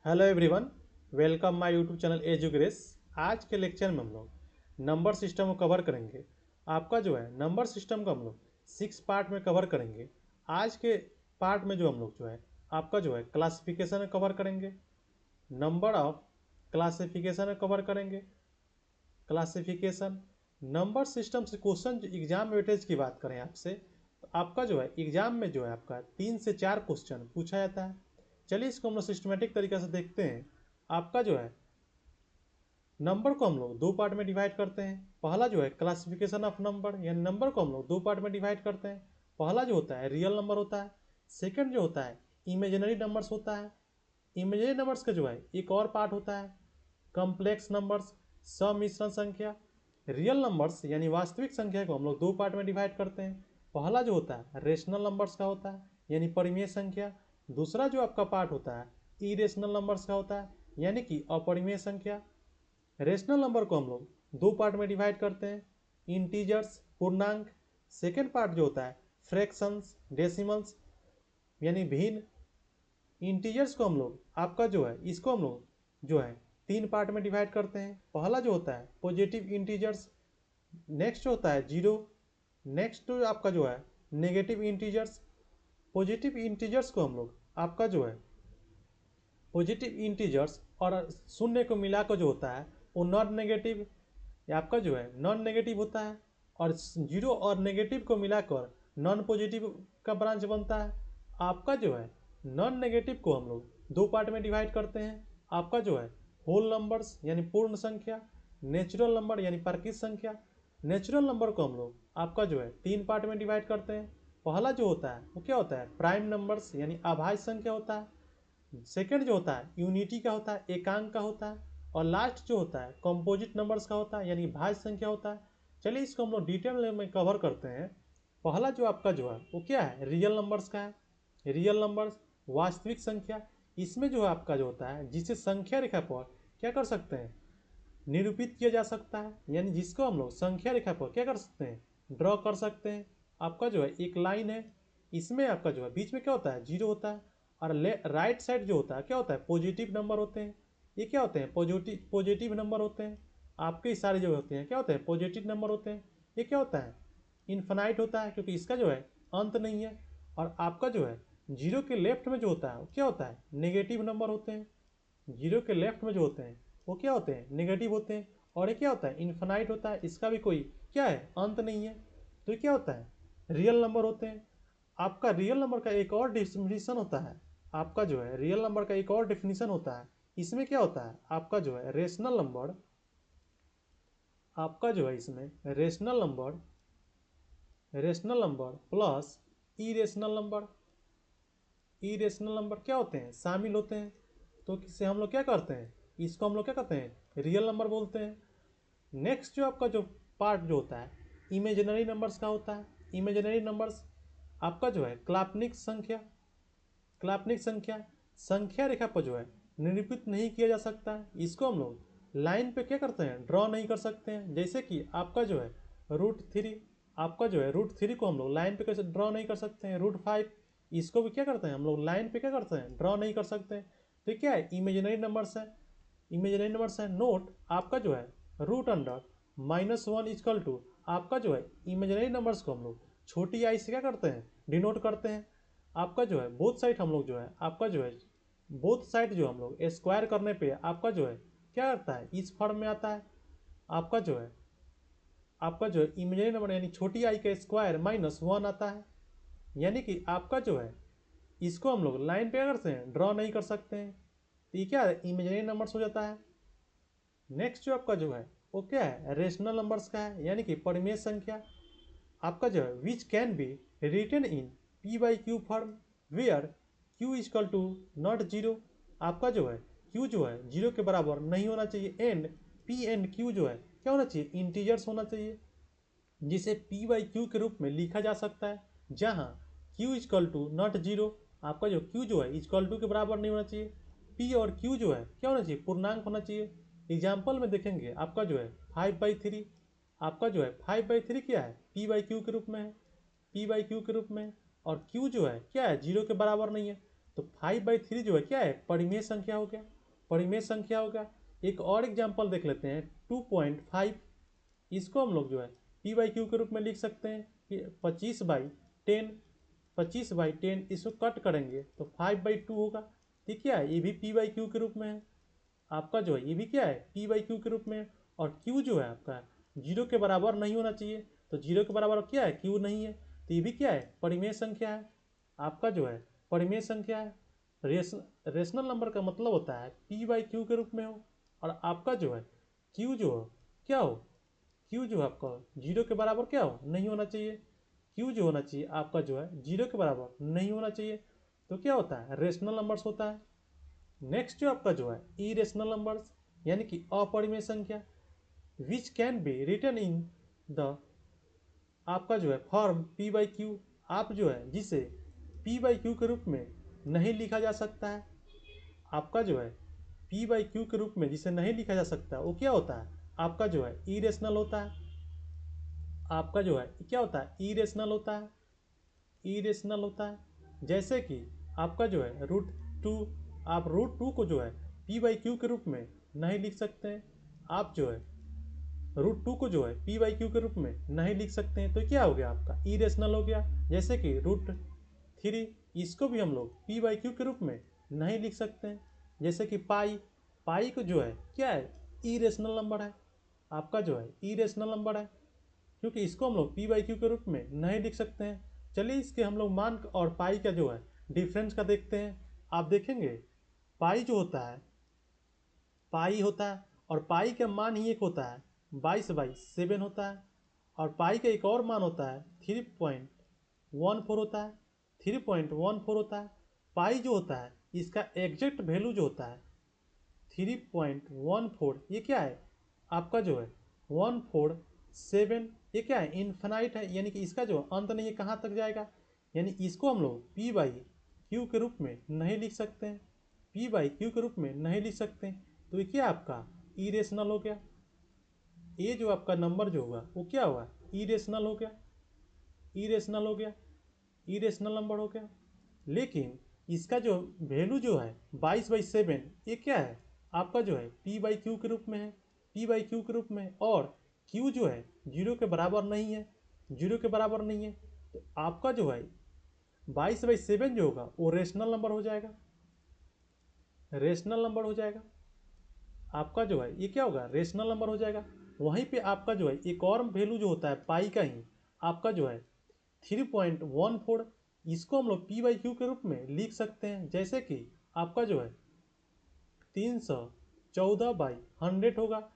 Hello everyone, welcome my YouTube channel Edugrace. आज के lecture में हम लोग नंबर सिस्टम को कवर करेंगे। आपका जो है नंबर सिस्टम को हम लोग 6 पार्ट में कवर करेंगे। आज के पार्ट में जो हम लोग जो है आपका जो है क्लासिफिकेशन कवर करेंगे, नंबर ऑफ क्लासिफिकेशन कवर करेंगे। क्लासिफिकेशन नंबर सिस्टम से क्वेश्चन जो एग्जाम वेटेज की बात करें आपसे, तो आपका जो है एग्जाम में जो है आपका 3 से 4 क्वेश्चन पूछा जाता है। चलिए इसको हम लोग सिस्टमेटिक तरीके से देखते हैं। आपका जो है नंबर को हम लोग 2 पार्ट में डिवाइड करते हैं। पहला जो है क्लासिफिकेशन ऑफ नंबर, यानी नंबर को हम लोग 2 पार्ट में डिवाइड करते हैं। पहला जो होता है रियल नंबर होता है, सेकंड जो होता है इमेजिनरी नंबर्स होता है। इमेजिनरी नंबर्स का जो है एक और पार्ट होता है कॉम्प्लेक्स नंबर्स, सम्मिश्रण संख्या। रियल नंबर्स यानी वास्तविक संख्या को हम लोग 2 पार्ट में डिवाइड करते हैं। पहला जो होता है रेशनल नंबर्स का होता है यानी परिमेय संख्या। दूसरा जो आपका पार्ट होता है इरेशनल नंबर्स का होता है यानी कि अपरिमेय संख्या। रेशनल नंबर को हम लोग 2 पार्ट में डिवाइड करते हैं, इंटीजर्स पूर्णांक। सेकेंड पार्ट जो होता है फ्रैक्शंस डेसिमल्स यानी भिन्न। इंटीजर्स को हम लोग आपका जो है इसको हम लोग जो है 3 पार्ट में डिवाइड करते हैं। पहला जो होता है पॉजिटिव इंटीजर्स, नेक्स्ट होता है जीरो, नेक्स्ट आपका जो है नेगेटिव इंटीजर्स। पॉजिटिव इंटीजर्स को हम लोग आपका जो है पॉजिटिव इंटीजर्स और शून्य को मिलाकर जो होता है वो नॉन नेगेटिव, आपका जो है नॉन नेगेटिव होता है। और जीरो और नेगेटिव को मिलाकर नॉन पॉजिटिव का ब्रांच बनता है। आपका जो है नॉन नेगेटिव को हम लोग 2 पार्ट में डिवाइड करते हैं। आपका जो है होल नंबर्स यानी पूर्ण संख्या, नेचुरल नंबर यानी प्राकृतिक संख्या। नेचुरल नंबर को हम लोग आपका जो है 3 पार्ट में डिवाइड करते हैं। पहला जो होता है वो क्या होता है प्राइम नंबर्स यानी अभाज्य संख्या होता है। सेकंड जो होता है यूनिटी का होता है, एकांक का होता है। और लास्ट जो होता है कंपोजिट नंबर्स का होता है यानी भाज्य संख्या होता है। चलिए इसको हम लोग डिटेल में कवर करते हैं। पहला जो आपका जो है वो क्या है रियल नंबर्स का है। रियल नंबर्स वास्तविक संख्या, इसमें जो है आपका जो होता है जिसे संख्या रेखा पर क्या कर सकते हैं निरूपित किया जा सकता है, यानी जिसको हम लोग संख्या रेखा पर क्या कर सकते हैं ड्रॉ कर सकते हैं। आपका जो है एक लाइन है, इसमें आपका जो है बीच में क्या होता है जीरो होता है। और राइट साइड जो होता है क्या होता है पॉजिटिव नंबर होते हैं। ये क्या होते हैं पॉजिटिव नंबर होते हैं। आपके सारे जो होते हैं क्या होते हैं पॉजिटिव नंबर होते हैं। ये क्या होता है इन्फिनाइट होता है क्योंकि इसका जो है अंत नहीं है। और आपका जो है जीरो के लेफ्ट में जो होता है वो क्या होता है नेगेटिव नंबर होते हैं। जीरो के लेफ्ट में जो होते हैं वो क्या होते हैं नेगेटिव होते हैं। और ये क्या होता है इन्फिनाइट होता है, इसका भी कोई क्या है अंत नहीं है। तो ये क्या होता है रियल नंबर होते हैं। आपका रियल नंबर का एक और डेफिनेशन होता है, आपका जो है रियल नंबर का एक और डेफिनेशन होता है। इसमें क्या होता है आपका जो है रेशनल नंबर, आपका जो है इसमें rational number plus irrational number. Irrational number क्या होते हैं शामिल होते हैं। तो किससे हम लोग क्या करते हैं इसको हम लोग क्या करते हैं रियल नंबर बोलते हैं। नेक्स्ट जो आपका जो पार्ट जो होता है इमेजिनरी नंबर्स का होता है। इमेजिनरी नंबर्स आपका जो है काल्पनिक संख्या। काल्पनिक संख्या संख्या रेखा पर जो है निरूपित नहीं किया जा सकता है, इसको हम लोग लाइन पे क्या करते हैं ड्रॉ नहीं कर सकते हैं। जैसे कि आपका जो है √3, आपका जो है √3 को हम लोग लाइन पे कैसे ड्रॉ नहीं कर सकते हैं। √5 इसको भी क्या करते हैं हम लोग लाइन पे क्या करते हैं ड्रॉ नहीं कर सकते हैं। तो ये क्या है इमेजिनरी नंबर्स है। इमेजिनरी नंबर्स है। नोट आपका जो है √(-1) इक्वल टू आपका जो है इमेजिनरी नंबर्स को हम लोग छोटी आई से क्या करते हैं डिनोट करते हैं। आपका जो है बोथ साइड हम लोग जो है आपका जो है बोथ साइड जो हम लोग स्क्वायर करने पे आपका जो है क्या आता है इस फॉर्म में आता है। आपका जो है इमेजिनरी नंबर यानी छोटी आई का स्क्वायर -1 आता है। यानी कि आपका जो है इसको हम लोग लाइन पे क्या करते हैं ड्रॉ नहीं कर सकते हैं। तो ये क्या है इमेजिनरी नंबर्स हो जाता है। नेक्स्ट जो आपका जो है वो क्या है रेशनल नंबर्स का है यानी कि परिमेय संख्या। आपका जो है which can be written in p/q form where q equal to not zero. आपका जो है q जो है जीरो के बराबर नहीं होना चाहिए एंड p एंड q जो है क्या होना चाहिए इंटीजर्स होना चाहिए, जिसे p/q के रूप में लिखा जा सकता है। जहाँ q equal to not zero, आपका जो q जो है इक्वल टू के बराबर नहीं होना चाहिए। p और q जो है क्या होना चाहिए पूर्णांक होना चाहिए। एग्जाम्पल में देखेंगे आपका जो है 5/3, आपका जो है 5/3 क्या है p/q के रूप में है, p/q के रूप में। और q जो है क्या है जीरो के बराबर नहीं है। तो 5/3 जो है क्या है, परिमेय संख्या हो गया, परिमेय संख्या हो गया। एक और एग्जाम्पल देख लेते हैं, 2.5। इसको हम लोग जो है p/q के रूप में लिख सकते हैं कि 25/10, 25/10। इसको कट करेंगे तो 5/2 होगा। ठीक है, ये भी p/q के रूप में है आपका, जो है ये भी क्या है, p/q के रूप में है। और q जो है आपका 0 के बराबर नहीं होना चाहिए, तो 0 के बराबर क्या है, q नहीं है, तो ये भी क्या है, परिमेय संख्या है आपका, जो है परिमेय संख्या है। रेशनल नंबर का मतलब होता है p/q के रूप में हो, और आपका जो है q जो हो क्या हो, q जो है आपका 0 के बराबर क्या हो, नहीं होना चाहिए। q जो होना चाहिए आपका जो है 0 के बराबर नहीं होना चाहिए, तो क्या होता है, रेशनल नंबर्स होता है। नेक्स्ट जो आपका जो है इरेशनल नंबर्स, यानी कि अपरिमेय संख्या, which can be written in the आपका जो है फॉर्म p/q। आप जो है जिसे p/q के रूप में नहीं लिखा जा सकता है, आपका जो है p/q के रूप में जिसे नहीं लिखा जा सकता वो क्या होता है, आपका जो है इरेशनल होता है। आपका जो है क्या होता है, इरेशनल होता है, इरेशनल होता है। जैसे कि आपका जो है √2, आप √2 को जो है p/q के रूप में नहीं लिख सकते हैं। आप जो है √2 को जो है p/q के रूप में नहीं लिख सकते हैं, तो क्या हो गया आपका, इरेशनल हो गया। जैसे कि √3, इसको भी हम लोग p/q के रूप में नहीं लिख सकते हैं। जैसे कि पाई, पाई को जो है क्या है, इरेशनल नंबर है आपका, जो है इरेशनल नंबर है, क्योंकि इसको हम लोग p/q के रूप में नहीं लिख सकते हैं। चलिए इसके हम लोग मान और पाई का जो है डिफरेंस का देखते हैं। आप देखेंगे पाई जो होता है, पाई होता है, और पाई का मान ही एक होता है, 22/7 होता है। और पाई का एक और मान होता है 3.14 होता है, 3.14 होता है। पाई जो होता है इसका एग्जैक्ट वैल्यू जो होता है 3.14, ये क्या है आपका जो है 147, ये क्या है, इन्फिनाइट है, यानी कि इसका जो अंत नहीं है, कहाँ तक जाएगा। यानी इसको हम लोग p/q के रूप में नहीं लिख सकते हैं, p/q के रूप में नहीं लिख सकते हैं। तो ये क्या आपका इरेशनल हो गया, ये जो आपका नंबर जो होगा वो क्या होगा, इरेशनल हो गया, इरेशनल हो गया, इरेशनल नंबर हो गया। लेकिन इसका जो वैल्यू जो है 22/7, ये क्या है आपका जो है p/q के रूप में है, p/q के रूप में, और q जो है 0 के बराबर नहीं है, 0 के बराबर नहीं है। तो आपका जो है 22/7 जो होगा वो रेशनल नंबर हो जाएगा, रेशनल नंबर हो जाएगा आपका, जो है ये क्या होगा, रेशनल नंबर हो जाएगा। वहीं पे आपका जो है एक और वैल्यू जो होता है पाई का ही, आपका जो है 3.14, इसको हम लोग p/q के रूप में लिख सकते हैं। जैसे कि आपका जो है 314/100 होगा।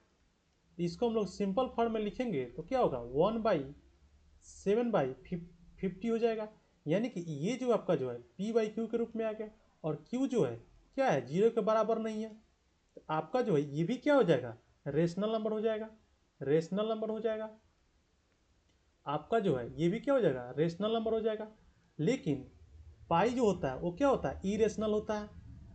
इसको हम लोग सिंपल फॉर्म में लिखेंगे तो क्या होगा, 1/7/50 हो जाएगा। यानी कि ये जो आपका जो है p/q के रूप में आ गया, और q जो है क्या है, 0 के बराबर नहीं है, तो आपका जो है ये भी क्या हो जाएगा, रेशनल नंबर हो जाएगा, रेशनल नंबर हो जाएगा आपका, जो है ये भी क्या हो जाएगा, रेशनल नंबर हो जाएगा। लेकिन पाई जो होता है वो क्या होता है, इरेशनल होता है,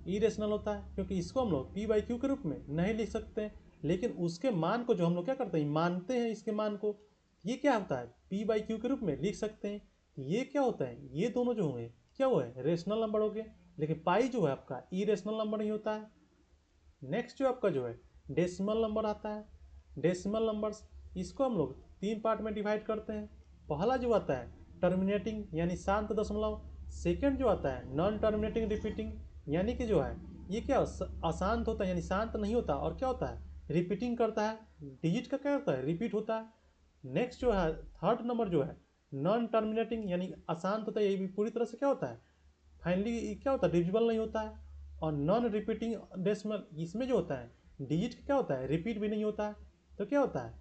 इरेशनल होता है, क्योंकि इसको हम लोग p/q के रूप में नहीं लिख सकते हैं। लेकिन उसके मान को जो हम लोग क्या करते हैं, मानते हैं इसके मान को, ये क्या होता है, p/q के रूप में लिख सकते हैं। ये क्या होता है, ये दोनों जो हुए क्या हुए, रेशनल नंबर हो गए। लेकिन पाई जो है आपका इरेशनल नंबर नहीं होता है। नेक्स्ट जो आपका जो है डेसिमल नंबर आता है, डेसिमल नंबर्स, इसको हम लोग 3 पार्ट में डिवाइड करते हैं। पहला जो आता है टर्मिनेटिंग यानी शांत दशमलव, सेकंड जो आता है नॉन टर्मिनेटिंग रिपीटिंग, यानी कि जो है ये क्या अशांत होता है, यानी शांत नहीं होता, और क्या होता है रिपीटिंग करता है, डिजिट का क्या होता है, रिपीट होता है। नेक्स्ट जो है थर्ड नंबर जो है नॉन टर्मिनेटिंग, यानी अशांत होता है, ये भी पूरी तरह से क्या होता है, फाइनली क्या होता है, डिविजिबल नहीं होता है। और नॉन रिपीटिंग डेसिमल, इसमें जो होता है डिजिट क्या होता है, रिपीट भी नहीं होता है। तो क्या होता है,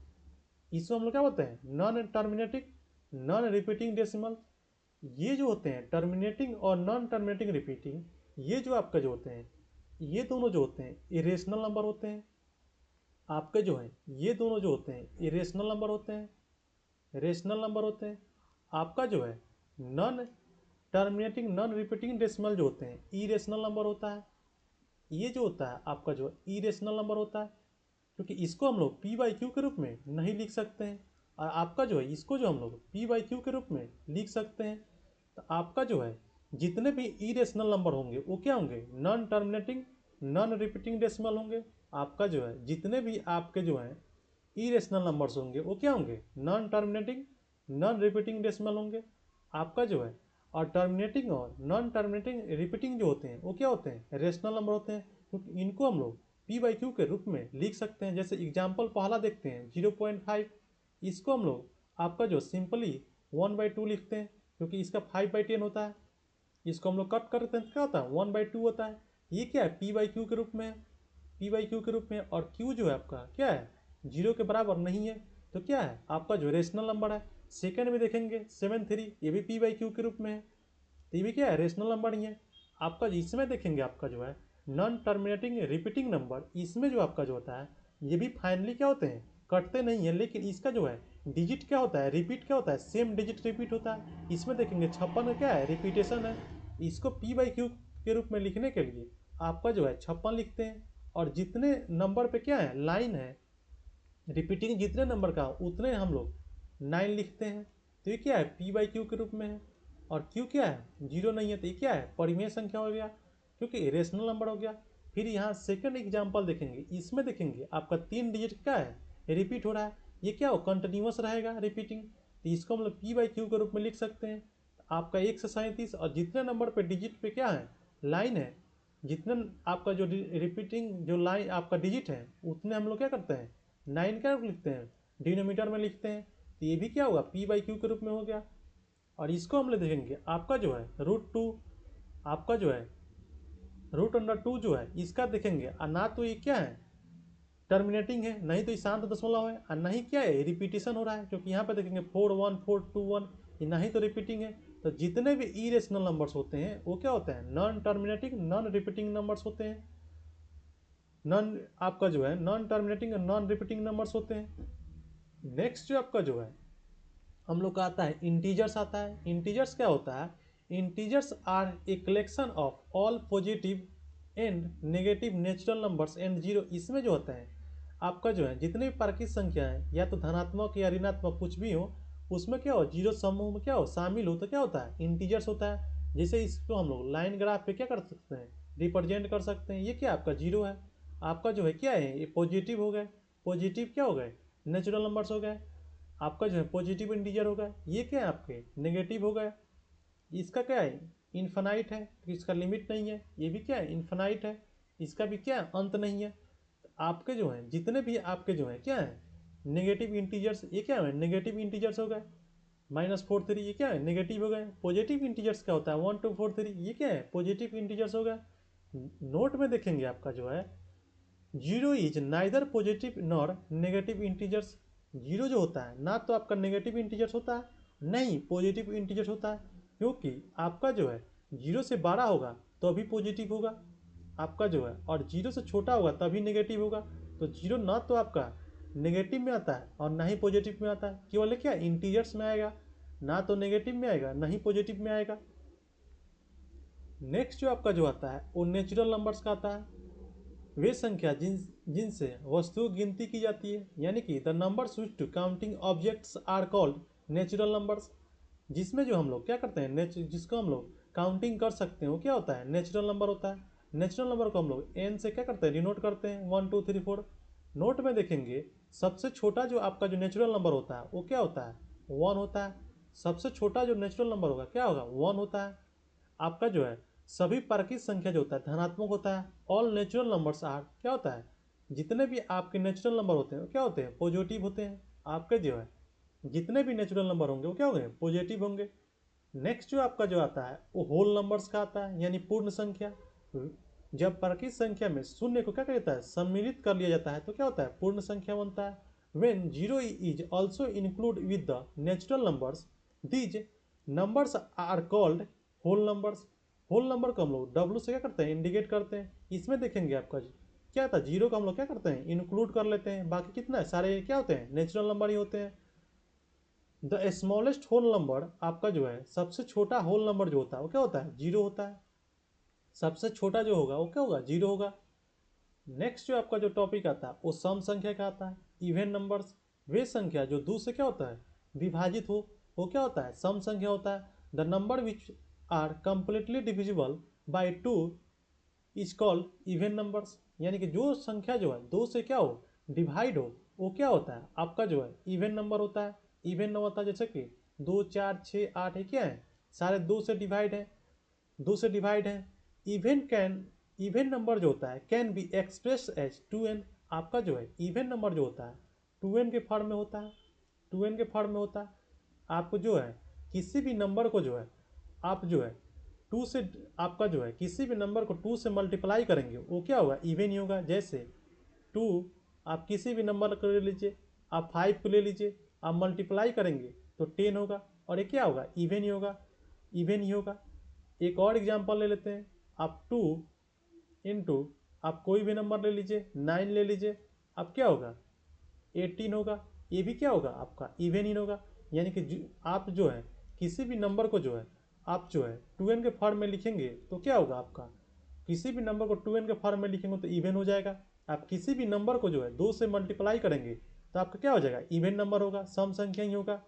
इसको हम लोग क्या बोलते हैं, non terminating non repeating decimal. ये जो होते हैं टर्मिनेटिंग और नॉन टर्मिनेटिंग रिपीटिंग, ये जो आपका जो होते हैं, ये दोनों जो होते हैं इरेशनल नंबर होते हैं आपके, जो है ये दोनों जो होते हैं इरेशनल नंबर होते हैं, रेशनल नंबर होते हैं आपका, जो है non terminating non repeating decimal जो होते हैं इरेशनल नंबर होता है। ये जो होता है आपका जो इरेशनल नंबर होता है, क्योंकि इसको हम लोग p/q के रूप में नहीं लिख सकते हैं, और आपका जो है इसको जो हम लोग p/q के रूप में लिख सकते हैं। तो आपका जो है जितने भी इरेशनल नंबर होंगे वो क्या होंगे, non terminating non repeating decimal होंगे। आपका जो है जितने भी आपके जो है इरेशनल नंबर्स होंगे वो क्या होंगे, non terminating non repeating decimal होंगे आपका जो है। और टर्मिनेटिंग और नॉन टर्मिनेटिंग रिपीटिंग जो होते हैं वो क्या होते हैं, रेशनल नंबर होते हैं, क्योंकि इनको हम लोग पी बाई क्यू के रूप में लिख सकते हैं। जैसे एग्जाम्पल पहला देखते हैं 0.5, इसको हम लोग आपका जो सिंपली 1/2 लिखते हैं, क्योंकि इसका 5/10 होता है। इसको हम लोग कट करते हैं, क्या होता है 1/2 होता है। ये क्या है, पी बाई क्यू के रूप में है, पी बाई क्यू के रूप में। और क्यू जो है आपका क्या है, 0 के बराबर नहीं है, तो क्या है आपका जो रेशनल नंबर है। सेकंड में देखेंगे 7/3, ये भी पी बाई क्यू के रूप में है, तो ये भी क्या है, रेशनल नंबर ही है आपका। इसमें देखेंगे आपका जो है नॉन टर्मिनेटिंग रिपीटिंग नंबर, इसमें जो आपका जो होता है ये भी फाइनली क्या होते हैं, कटते नहीं है, लेकिन इसका जो है डिजिट क्या होता है, रिपीट क्या होता है, सेम डिजिट रिपीट होता है। इसमें देखेंगे 56 क्या है, रिपीटेशन है। इसको पी बाई क्यू के रूप में लिखने के लिए आपका जो है 56 लिखते हैं, और जितने नंबर पे क्या है लाइन है रिपीटिंग, जितने नंबर का उतने हम लोग 9 लिखते हैं। तो ये क्या है, पी बाई क्यू के रूप में है। और क्यू क्या है, 0 नहीं है, तो ये क्या है, परिमेय संख्या हो गया, क्योंकि रेशनल नंबर हो गया। फिर यहाँ सेकंड एग्जाम्पल देखेंगे, इसमें देखेंगे आपका 3 डिजिट क्या है, रिपीट हो रहा है, ये क्या हो, कंटिन्यूस रहेगा रिपीटिंग, तो इसको हम लोग पी बाई क्यू के रूप में लिख सकते हैं। आपका 1 से 37, और जितने नंबर पे डिजिट पे क्या है लाइन है, जितने आपका जो रिपीटिंग जो लाइन आपका डिजिट है उतने हम लोग क्या करते हैं 9 क्या लिखते हैं, डिनोमीटर में लिखते हैं। तो ये भी क्या होगा, पी बाई क्यू के रूप में हो गया। और इसको हम लोग देखेंगे आपका जो है √2, आपका जो है √2 जो है इसका देखेंगे, और ना तो ये क्या है टर्मिनेटिंग है, नहीं तो ये शांत दशमलव है, और नहीं क्या है रिपीटेशन हो रहा है, क्योंकि यहाँ पे देखेंगे 41421, ये नहीं तो रिपीटिंग है। तो जितने भी इरेशनल नंबर्स होते हैं वो क्या होते हैं, non terminating non repeating numbers होते हैं, नॉन आपका जो है non terminating non repeating numbers होते हैं। नेक्स्ट जो आपका जो है हम लोग का आता है इंटीजर्स आता है। इंटीजर्स क्या होता है, integers are a collection of all positive and negative natural numbers and zero. इसमें जो होता है आपका जो है जितने भी प्राकृतिक संख्या है, या तो धनात्मक या ऋणात्मक कुछ भी हो, उसमें क्या हो जीरो समूह में क्या हो शामिल हो, तो क्या होता है इंटीजर्स होता है। जैसे इसको हम लोग लाइन ग्राफ पे क्या कर सकते हैं, रिप्रेजेंट कर सकते हैं। ये क्या आपका जीरो है, आपका जो है क्या है ये पॉजिटिव हो गए, पॉजिटिव क्या हो गए नेचुरल नंबर्स हो गए। आपका जो है पॉजिटिव इंटीजर होगा, ये क्या है आपके नेगेटिव हो गए, इसका क्या है इन्फानाइट है, तो इसका लिमिट नहीं है। ये भी क्या है इन्फानाइट है, इसका भी क्या है अंत नहीं है। तो आपके जो है जितने भी आपके जो है क्या है नेगेटिव इंटीजर्स, ये क्या है नेगेटिव इंटीजर्स हो गए। -43 ये क्या है नेगेटिव हो गए। पॉजिटिव इंटीजर्स क्या होता है 1 2 4 3, ये क्या है पॉजिटिव इंटीजर्स हो गए। नोट में देखेंगे आपका जो है zero is neither positive nor negative integers. Zero जो होता है ना तो आपका नेगेटिव इंटीजर्स होता है नहीं पॉजिटिव इंटीजर्स होता है, क्योंकि आपका जो है जीरो से बड़ा होगा तो अभी पॉजिटिव होगा आपका जो है, और जीरो से छोटा होगा तभी नेगेटिव होगा। तो जीरो ना तो आपका नेगेटिव में आता है और ना ही पॉजिटिव में आता है, केवल क्या इंटीजर्स में आएगा, ना तो नेगेटिव में आएगा ना ही पॉजिटिव में आएगा। नेक्स्ट जो आपका जो आता है वो नेचुरल नंबर्स का आता है। वे संख्या जिनसे वस्तुओं की गिनती की जाती है, यानी कि the numbers used to counting objects are called natural numbers. जिसमें जो हम लोग क्या करते हैं जिसको हम लोग काउंटिंग कर सकते हैं वो क्या होता है नेचुरल नंबर होता है। नेचुरल नंबर को हम लोग एन से क्या करते हैं डिनोट करते हैं 1 2 3 4। नोट में देखेंगे सबसे छोटा जो आपका जो नेचुरल नंबर होता है वो क्या होता है 1 होता है। सबसे छोटा जो नेचुरल नंबर होगा क्या होगा 1 होता है। आपका जो है सभी प्राकृतिक संख्या जो होता है धनात्मक होता है। ऑल नेचुरल नंबर्स आर क्या होता है, जितने भी आपके नेचुरल नंबर होते हैं वो क्या होते हैं पॉजिटिव होते हैं। आपके जो है जितने भी नेचुरल नंबर होंगे वो क्या होंगे पॉजिटिव होंगे। नेक्स्ट जो आपका जो आता है वो होल नंबर्स का आता है, यानी पूर्ण संख्या। जब प्राकृतिक संख्या में शून्य को क्या किया जाता है सम्मिलित कर लिया जाता है तो क्या होता है पूर्ण संख्या बनता है। When zero is also include with the natural numbers these numbers are called whole numbers. Whole number को हम लोग डब्ल्यू से क्या करते हैं इंडिकेट करते हैं। इसमें देखेंगे आपका क्या था जीरो को हम लोग क्या करते हैं इंक्लूड कर लेते हैं, बाकी कितना है सारे क्या होते हैं नेचुरल नंबर ही होते हैं। द स्मॉलेस्ट होल नंबर आपका जो है सबसे छोटा होल नंबर जो होता है वो क्या होता है जीरो होता है। सबसे छोटा जो होगा वो क्या होगा जीरो होगा। नेक्स्ट जो आपका जो टॉपिक आता है वो सम संख्या का आता है। इवन नंबर्स वे संख्या जो दो से क्या होता है विभाजित हो वो क्या होता है सम संख्या होता है। The number which are completely divisible by 2 is called even numbers. यानी कि जो संख्या जो है 2 से क्या हो, डिवाइड हो, वो क्या होता है, आपका जो है इवन नंबर होता है। इवन नंबर होता है जैसे कि 2 4 6 8 है, क्या है, सारे 2 से डिवाइड है, 2 से डिवाइड है। इवन नंबर जो होता है can be express as 2n। आपका जो है इवन नंबर जो होता है 2n के फॉर्म में होता है, 2n के फॉर्म में होता है। आपको जो है किसी भी नंबर को जो है आप जो है 2 से, आपका जो है किसी भी नंबर को 2 से मल्टीप्लाई करेंगे वो क्या होगा, इवन ही होगा। जैसे 2, आप किसी भी नंबर को ले लीजिए, आप 5 को ले लीजिए, आप मल्टीप्लाई करेंगे तो 10 होगा, और ये क्या होगा, इवन ही होगा, इवन ही होगा। एक और एग्जांपल ले लेते हैं, आप 2 इंटू, आप कोई भी नंबर ले लीजिए, 9 ले लीजिए, अब क्या होगा, 18 होगा। ये भी क्या होगा, आपका इवन ही होगा। यानी कि आप जो है किसी भी नंबर को जो है आप जो है 2n के फॉर्म में लिखेंगे तो क्या होगा, आपका किसी भी नंबर को 2n के फॉर्म में लिखेंगे तो इवन हो जाएगा। आप किसी भी नंबर को जो है 2 से मल्टीप्लाई करेंगे तो आपका क्या हो जाएगा, इवन नंबर होगा, सम संख्या ही होगा।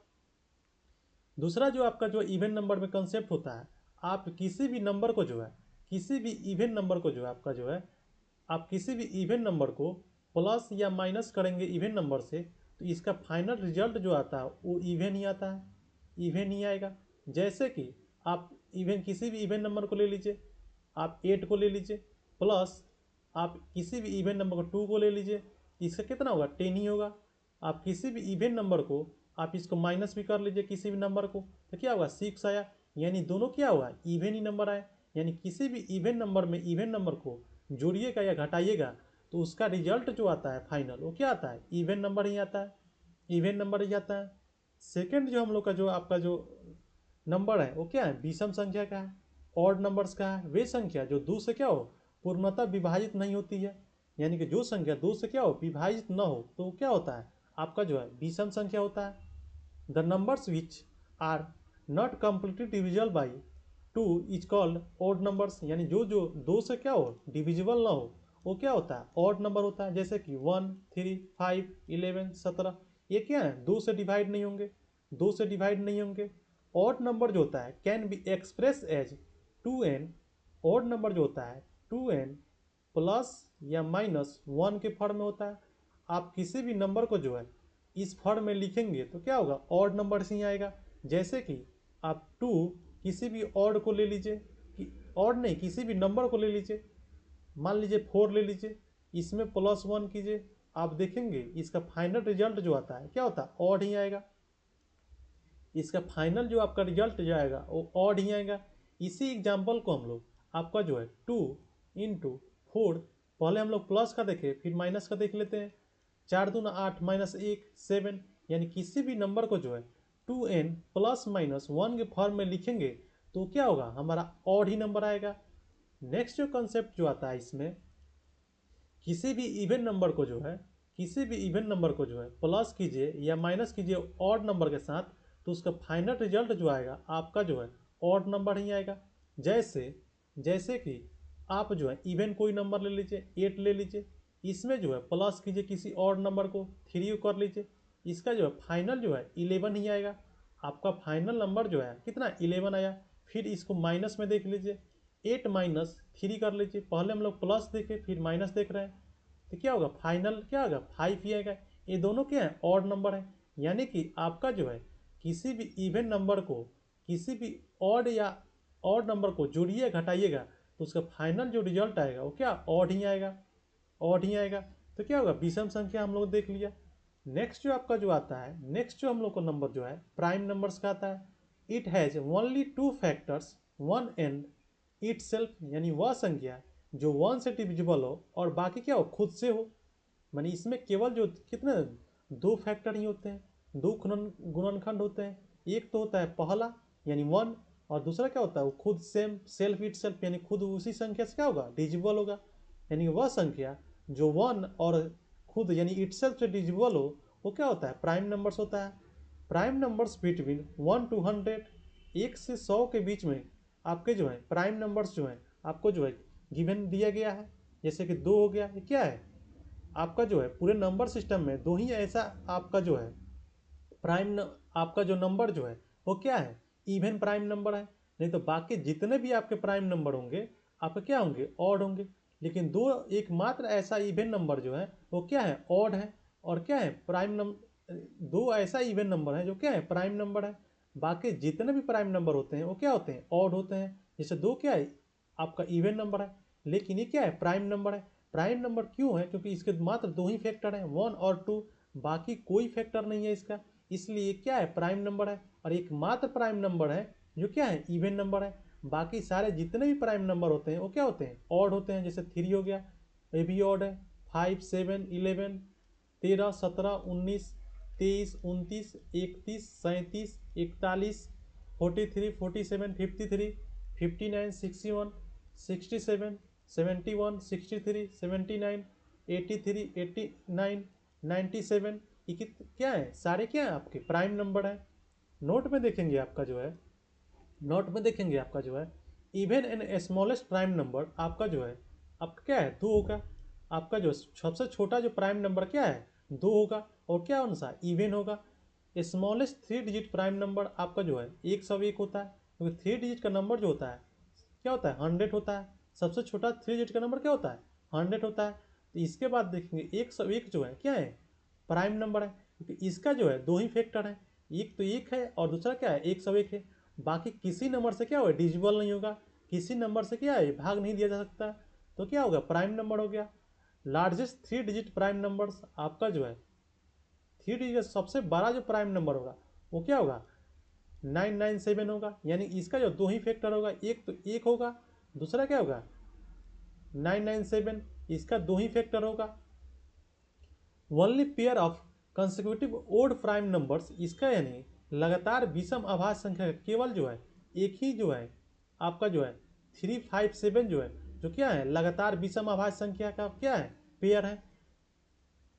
दूसरा जो आपका जो इवन नंबर में कंसेप्ट होता है, आप किसी भी नंबर को जो है, किसी भी इवन नंबर को जो है आपका जो है, आप किसी भी इवन नंबर को प्लस या माइनस करेंगे इवन नंबर से, तो इसका फाइनल रिजल्ट जो आता है वो इवन ही आता है, इवन ही आएगा। जैसे कि आप इवन किसी भी इवन नंबर को ले लीजिए, आप 8 को ले लीजिए, प्लस आप किसी भी इवन नंबर को 2 को ले लीजिए, इसका कितना होगा, 10 ही होगा। आप किसी भी इवन नंबर को आप इसको माइनस भी कर लीजिए किसी भी नंबर को, तो क्या होगा, 6 आया। यानी दोनों क्या हुआ, इवन ही नंबर आए। यानी किसी भी इवन नंबर में इवन नंबर को जोड़िएगा या घटाइएगा तो उसका रिजल्ट जो आता है फाइनल, वो क्या आता है, इवन नंबर ही आता है, इवन नंबर ही आता है। सेकेंड जो हम लोग का जो आपका जो नंबर है वो क्या है, विषम संख्या का है, ऑड नंबर्स का है। वे संख्या जो 2 से क्या हो, पूर्णतः विभाजित नहीं होती है। यानी कि जो संख्या 2 से क्या हो, विभाजित न हो तो क्या होता है, आपका जो है विषम संख्या होता है। The numbers which are not completely divisible by 2 is called odd numbers. यानी जो जो 2 से क्या हो, डिविजिबल ना हो, वो क्या होता है, ऑड नंबर होता है। जैसे कि 1 3 5 11 17, ये क्या है, 2 से डिवाइड नहीं होंगे, 2 से डिवाइड नहीं होंगे। ऑड नंबर जो होता है can be express as 2n। Odd number जो होता है 2n प्लस या माइनस 1 के फॉर्म में होता है। आप किसी भी नंबर को जो है इस फॉर्म में लिखेंगे तो क्या होगा, ऑड नंबर से ही आएगा। जैसे कि आप 2 किसी भी ऑड को ले लीजिए, कि ऑड नहीं, किसी भी नंबर को ले लीजिए, मान लीजिए 4 ले लीजिए, इसमें प्लस 1 कीजिए, आप देखेंगे इसका फाइनल रिजल्ट जो आता है क्या होता है, ऑड ही आएगा। इसका फाइनल जो आपका रिजल्ट जो आएगा वो ऑड ही आएगा। इसी एग्जाम्पल को हम लोग आपका जो है 2 इंटू 4, पहले हम लोग प्लस का देखें फिर माइनस का देख लेते हैं। 4 दूना 8 माइनस 1 7। यानी किसी भी नंबर को जो है 2n प्लस माइनस 1 के फॉर्म में लिखेंगे तो क्या होगा, हमारा ऑड ही नंबर आएगा। नेक्स्ट जो कंसेप्ट जो आता है इसमें, किसी भी इवन नंबर को जो है, किसी भी इवन नंबर को जो है प्लस कीजिए या माइनस कीजिए ऑड नंबर के साथ, तो उसका फाइनल रिजल्ट जो आएगा आपका जो है ऑड नंबर ही आएगा। जैसे जैसे कि आप जो है इवन कोई नंबर ले लीजिए, 8 ले लीजिए, इसमें जो है प्लस कीजिए किसी ऑड नंबर को, 3 कर लीजिए, इसका जो है फाइनल जो है 11 ही आएगा। आपका फाइनल नंबर जो है कितना, 11 आया। फिर इसको माइनस में देख लीजिए, 8 माइनस 3 कर लीजिए, पहले हम लोग प्लस देखे फिर माइनस देख रहे हैं, तो क्या होगा, फाइनल क्या होगा, 5 ही आएगा। ये दोनों क्या है, ऑड नंबर है। यानी कि आपका जो है किसी भी इवन नंबर को किसी भी ऑड या ऑड नंबर को जोड़िए घटाइएगा तो उसका फाइनल जो रिजल्ट आएगा वो क्या, ऑड ही आएगा, ऑड ही आएगा। तो क्या होगा, विषम संख्या हम लोग देख लिया। नेक्स्ट जो आपका जो आता है, नेक्स्ट जो हम लोग को नंबर जो है प्राइम नंबर्स का आता है। It has only 2 factors, 1 and it self. यानी वह संख्या जो 1 से डिविजिबल हो और बाकी क्या हो, खुद से हो। मानी इसमें केवल जो कितने 2 फैक्टर ही होते हैं, 2 गुणनखंड होते हैं। एक तो होता है पहला यानी 1, और दूसरा क्या होता है, वो खुद सेम सेल्फ इट सेल्फ, यानी खुद उसी संख्या से क्या होगा, डिजिबल होगा। यानी वह संख्या जो 1 और खुद यानी इट सेल्फ से डिजिबल हो, वो क्या होता है, प्राइम नंबर्स होता है। प्राइम नंबर्स बिटवीन 1 to 100, 1 से 100 के बीच में आपके जो है प्राइम नंबर्स जो है आपको जो है गिवन दिया गया है। जैसे कि 2 हो गया, ये क्या है, आपका जो है पूरे नंबर सिस्टम में 2 ही ऐसा आपका जो है आपका जो नंबर जो है वो क्या है, इवन प्राइम नंबर है। नहीं तो बाकी जितने भी आपके प्राइम नंबर होंगे आपके क्या होंगे, ऑड होंगे। लेकिन दो एकमात्र ऐसा इवन नंबर जो है वो क्या है, ऑड है। और क्या है, प्राइम नंबर, दो ऐसा इवन नंबर है जो क्या है, प्राइम नंबर है। बाकी जितने भी प्राइम नंबर होते हैं वो क्या होते हैं, ऑड होते हैं। जैसे दो क्या है, आपका इवन नंबर है, लेकिन ये क्या है, प्राइम नंबर है। प्राइम नंबर क्यों है, क्योंकि इसके मात्र दो ही फैक्टर हैं, 1 और 2, बाकी कोई फैक्टर नहीं है इसका, इसलिए क्या है, प्राइम नंबर है। और एकमात्र प्राइम नंबर है जो क्या है, इवन नंबर है। बाकी सारे जितने भी प्राइम नंबर होते हैं वो क्या होते हैं, ऑड होते हैं। जैसे 3 हो गया, ये भी ऑड है। 5, 7, 11, 13, 17, 19, 23, 29, 31, 37, 41, 43, 47, 53, 59, 61, 67, 71, 63, 79, 83, 89, 97, ये क्या है, सारे क्या है आपके प्राइम नंबर है। नोट में देखेंगे आपका जो है, नोट में देखेंगे आपका जो है, even and smallest prime number आपका जो है, आपका क्या है, 2 होगा। आपका जो सबसे छोटा जो प्राइम नंबर क्या है, 2 होगा। और क्या सा इवन होगा। स्मॉलेस्ट 3 डिजिट प्राइम नंबर आपका जो है 101 होता है, क्योंकि 3 डिजिट का नंबर जो होता है क्या होता है, 100 होता है। सबसे छोटा 3 डिजिट का नंबर क्या होता है, 100 होता है। तो इसके बाद देखेंगे 101 जो है क्या है, प्राइम नंबर है, क्योंकि इसका जो है दो ही फैक्टर है, एक तो 1 है और दूसरा क्या है, 101 है। बाकी किसी नंबर से क्या होगा, डिजिबल नहीं होगा, किसी नंबर से क्या है, भाग नहीं दिया जा सकता। तो क्या होगा, प्राइम नंबर हो गया। लार्जेस्ट 3 डिजिट प्राइम नंबर आपका जो है, 3 डिजिट सबसे बड़ा जो प्राइम नंबर होगा वो क्या होगा, 997 होगा। यानी इसका जो दो ही फैक्टर होगा, एक तो 1 होगा, दूसरा क्या होगा, 997, इसका दो ही फैक्टर होगा। Only pair of consecutive odd prime numbers, इसका यानी लगातार विषम अभाज्य संख्या केवल जो है एक ही जो है आपका जो है 357 जो है, जो क्या है, लगातार विषम अभाज्य संख्या का क्या है, पेयर है।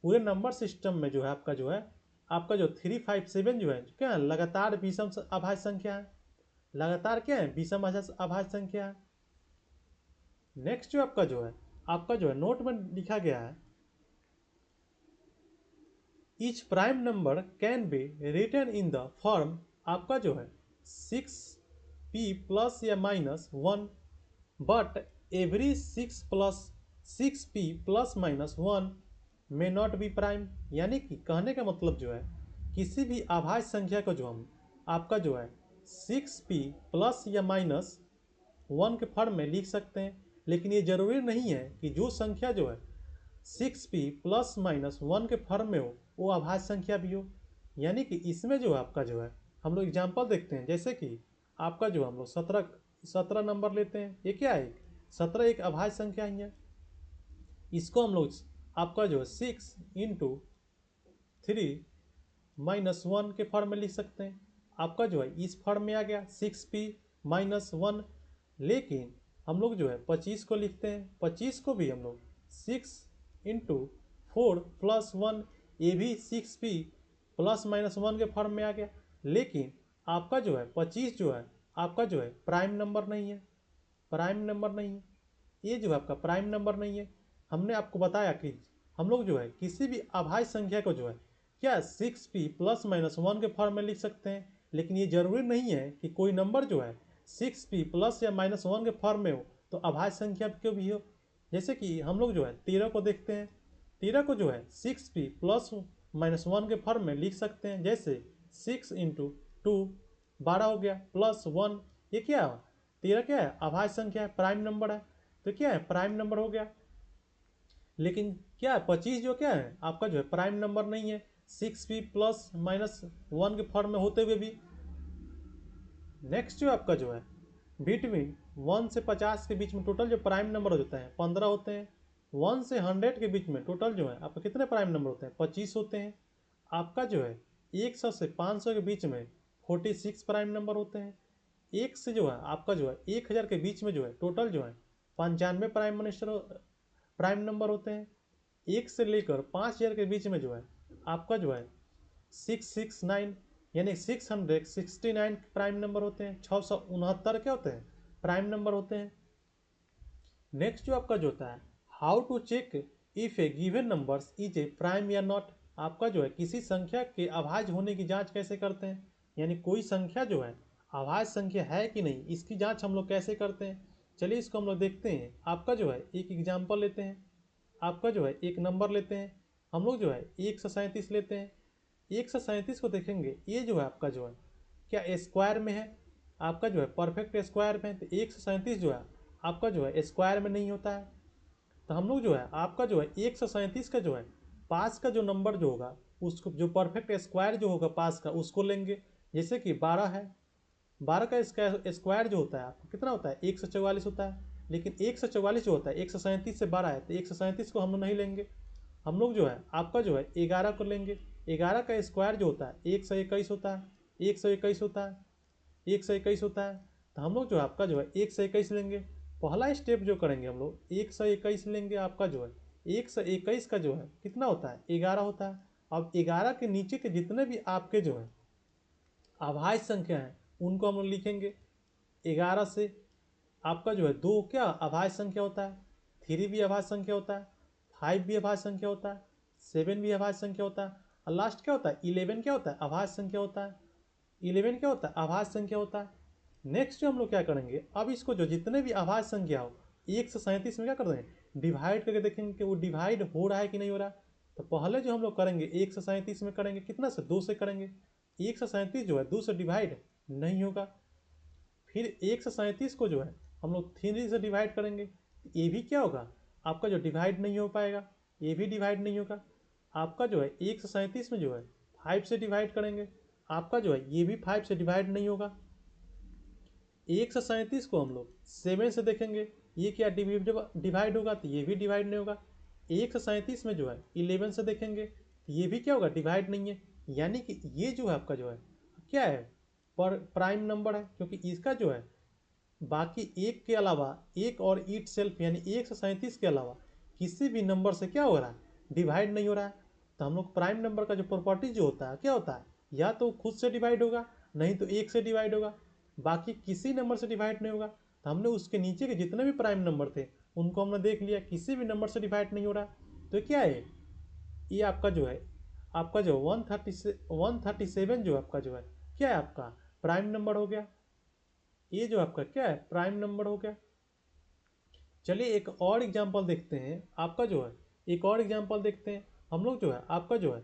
पूरे नंबर सिस्टम में जो है आपका जो है, आपका जो 357 जो है क्या है, लगातार विषम अभाज्य संख्या है। लगातार क्या है, विषम अभाज्य संख्या है। नेक्स्ट जो आपका जो है, आपका जो है नोट में लिखा गया है, each prime number can be written in the form, आपका जो है 6p प्लस या -1, but every 6p plus -1 may not be prime. यानी कि कहने का मतलब जो है, किसी भी अभाज्य संख्या को जो हम आपका जो है 6p प्लस या -1 के फॉर्म में लिख सकते हैं, लेकिन ये जरूरी नहीं है कि जो संख्या जो है 6p प्लस -1 के फॉर्म में हो वो अभाज्य संख्या भी हो। यानी कि इसमें जो आपका जो है, हम लोग एग्जाम्पल देखते हैं। जैसे कि आपका जो हम लोग 17 नंबर लेते हैं, ये क्या है, 17 एक अभाज्य संख्या ही है। इसको हम लोग आपका जो है 6 × 3 - 1 के फॉर्म में लिख सकते हैं। आपका जो है इस फॉर्म में आ गया 6p -1। लेकिन हम लोग जो है 25 को लिखते हैं, 25 को भी हम लोग 6 × 4 + 1, ये भी 6p प्लस -1 के फॉर्म में आ गया। लेकिन आपका जो है 25 जो है आपका जो है प्राइम नंबर नहीं है, प्राइम नंबर नहीं है, ये जो है आपका प्राइम नंबर नहीं है। हमने आपको बताया कि हम लोग जो है किसी भी अभाज्य संख्या को जो है क्या 6p प्लस -1 के फॉर्म में लिख सकते हैं, लेकिन ये जरूरी नहीं है कि कोई नंबर जो है 6p प्लस या -1 के फॉर्म में हो तो अभाज्य संख्या क्यों भी हो। जैसे कि हम लोग जो है 13 को देखते हैं, 13 को जो है 6p प्लस -1 के फॉर्म में लिख सकते हैं। जैसे 6 × 2 12 हो गया, +1, ये क्या है, 13 क्या है, अभाज्य संख्या है, प्राइम नंबर है, तो क्या है, प्राइम नंबर हो गया। लेकिन क्या है, 25 जो क्या है आपका जो है प्राइम नंबर नहीं है, 6p प्लस -1 के फॉर्म में होते हुए भी। नेक्स्ट जो आपका जो है, बिटवीन 1 से 50 के बीच में टोटल जो प्राइम नंबर होते हैं 15 होते हैं। 1 से 100 के बीच में टोटल जो है आपका कितने प्राइम नंबर होते हैं, 25 होते हैं। आपका जो है 100 से 500 के बीच में 46 प्राइम नंबर होते हैं। 1 से जो है आपका जो है 1000 के बीच में जो है टोटल जो है 95 प्राइम नंबर होते हैं। 1 से लेकर 5000 के बीच में जो है आपका जो है 669 यानी 669 प्राइम नंबर होते हैं। 669 क्या होते हैं, प्राइम नंबर होते हैं। नेक्स्ट जो आपका जो होता है, how to check if a given number is a prime या नॉट। आपका जो है किसी संख्या के अभाज्य होने की जांच कैसे करते हैं, यानी कोई संख्या जो है अभाज्य संख्या है कि नहीं, इसकी जांच हम लोग कैसे करते हैं, चलिए इसको हम लोग देखते हैं। आपका जो है एक एग्जाम्पल लेते हैं, आपका जो है एक नंबर लेते हैं, हम लोग जो है 137 लेते हैं। 137 को देखेंगे, ये जो है आपका जो है क्या स्क्वायर में है, आपका जो है परफेक्ट स्क्वायर में है। तो 137 जो है आपका जो है स्क्वायर में नहीं होता है। तो हम लोग जो है आपका जो है 137 का जो है पास का जो नंबर जो होगा, उसको जो परफेक्ट स्क्वायर जो होगा पास का उसको लेंगे। जैसे कि 12 है, 12 का स्क्वायर जो होता है आपको कितना होता है, 144 होता है। लेकिन 144 जो होता है 137 से 12 है, तो 137 को हम लोग नहीं लेंगे। हम लोग जो है आपका जो है 11 को लेंगे। 11 का स्क्वायर जो होता है 121 होता है, 121 होता है, 121 होता है। तो हम लोग जो है आपका जो है 121 लेंगे। पहला स्टेप जो करेंगे हम लोग 121 लेंगे, आपका जो है 121 का जो है कितना होता है, 11 होता है। अब 11 के नीचे के जितने भी आपके जो है अभाज्य संख्या है उनको हम लोग लिखेंगे। 11 से आपका जो है 2 क्या अभाज्य संख्या होता है, 3 भी अभाज्य संख्या होता है, 5 भी अभाज्य संख्या होता है, 7 भी अभाज्य संख्या होता है, और लास्ट क्या होता है 11 क्या होता है, अभाज्य संख्या होता है। 11 क्या होता है, अभाज्य संख्या होता है। नेक्स्ट हम लोग क्या करेंगे, अब इसको जो जितने भी अभाज्य संख्या हो 137 में क्या कर देंगे, डिवाइड करके देखेंगे कि वो डिवाइड हो रहा है कि नहीं हो रहा। तो पहले जो हम लोग करेंगे 137 में करेंगे कितना से, 2 से करेंगे। 137 जो है 2 से डिवाइड नहीं होगा। फिर 137 को जो है हम लोग 3 से डिवाइड करेंगे, ये भी क्या होगा आपका जो डिवाइड नहीं हो पाएगा, ये भी डिवाइड नहीं होगा। आपका जो है 137 में जो है 5 से डिवाइड करेंगे, आपका जो है ये भी 5 से डिवाइड नहीं होगा। 137 को हम लोग 7 से देखेंगे, ये क्या डिवाइड होगा, तो ये भी डिवाइड नहीं होगा। 137 में जो है 11 से देखेंगे, तो ये भी क्या होगा, डिवाइड नहीं है। यानी कि ये जो है आपका जो है क्या है, पर प्राइम नंबर है, क्योंकि इसका जो है बाकी एक के अलावा एक और ईट सेल्फ यानी 137 के अलावा किसी भी नंबर से क्या हो रहा है, डिवाइड नहीं हो रहा है। तो हम लोग प्राइम नंबर का जो प्रॉपर्टी जो होता है क्या होता है, या तो खुद से डिवाइड होगा, नहीं तो एक से डिवाइड होगा, बाकी किसी नंबर से डिवाइड नहीं होगा। तो हमने उसके नीचे के जितने भी प्राइम नंबर थे उनको हमने देख लिया, किसी भी नंबर से डिवाइड नहीं हो रहा। तो क्या है, ये आपका जो है आपका जो 137 जो आपका जो है क्या है, आपका प्राइम नंबर हो गया। ये जो आपका क्या है, प्राइम नंबर हो गया। चलिए एक और एग्जांपल देखते हैं, आपका जो है एक और एग्जांपल देखते हैं। हम लोग जो है आपका जो है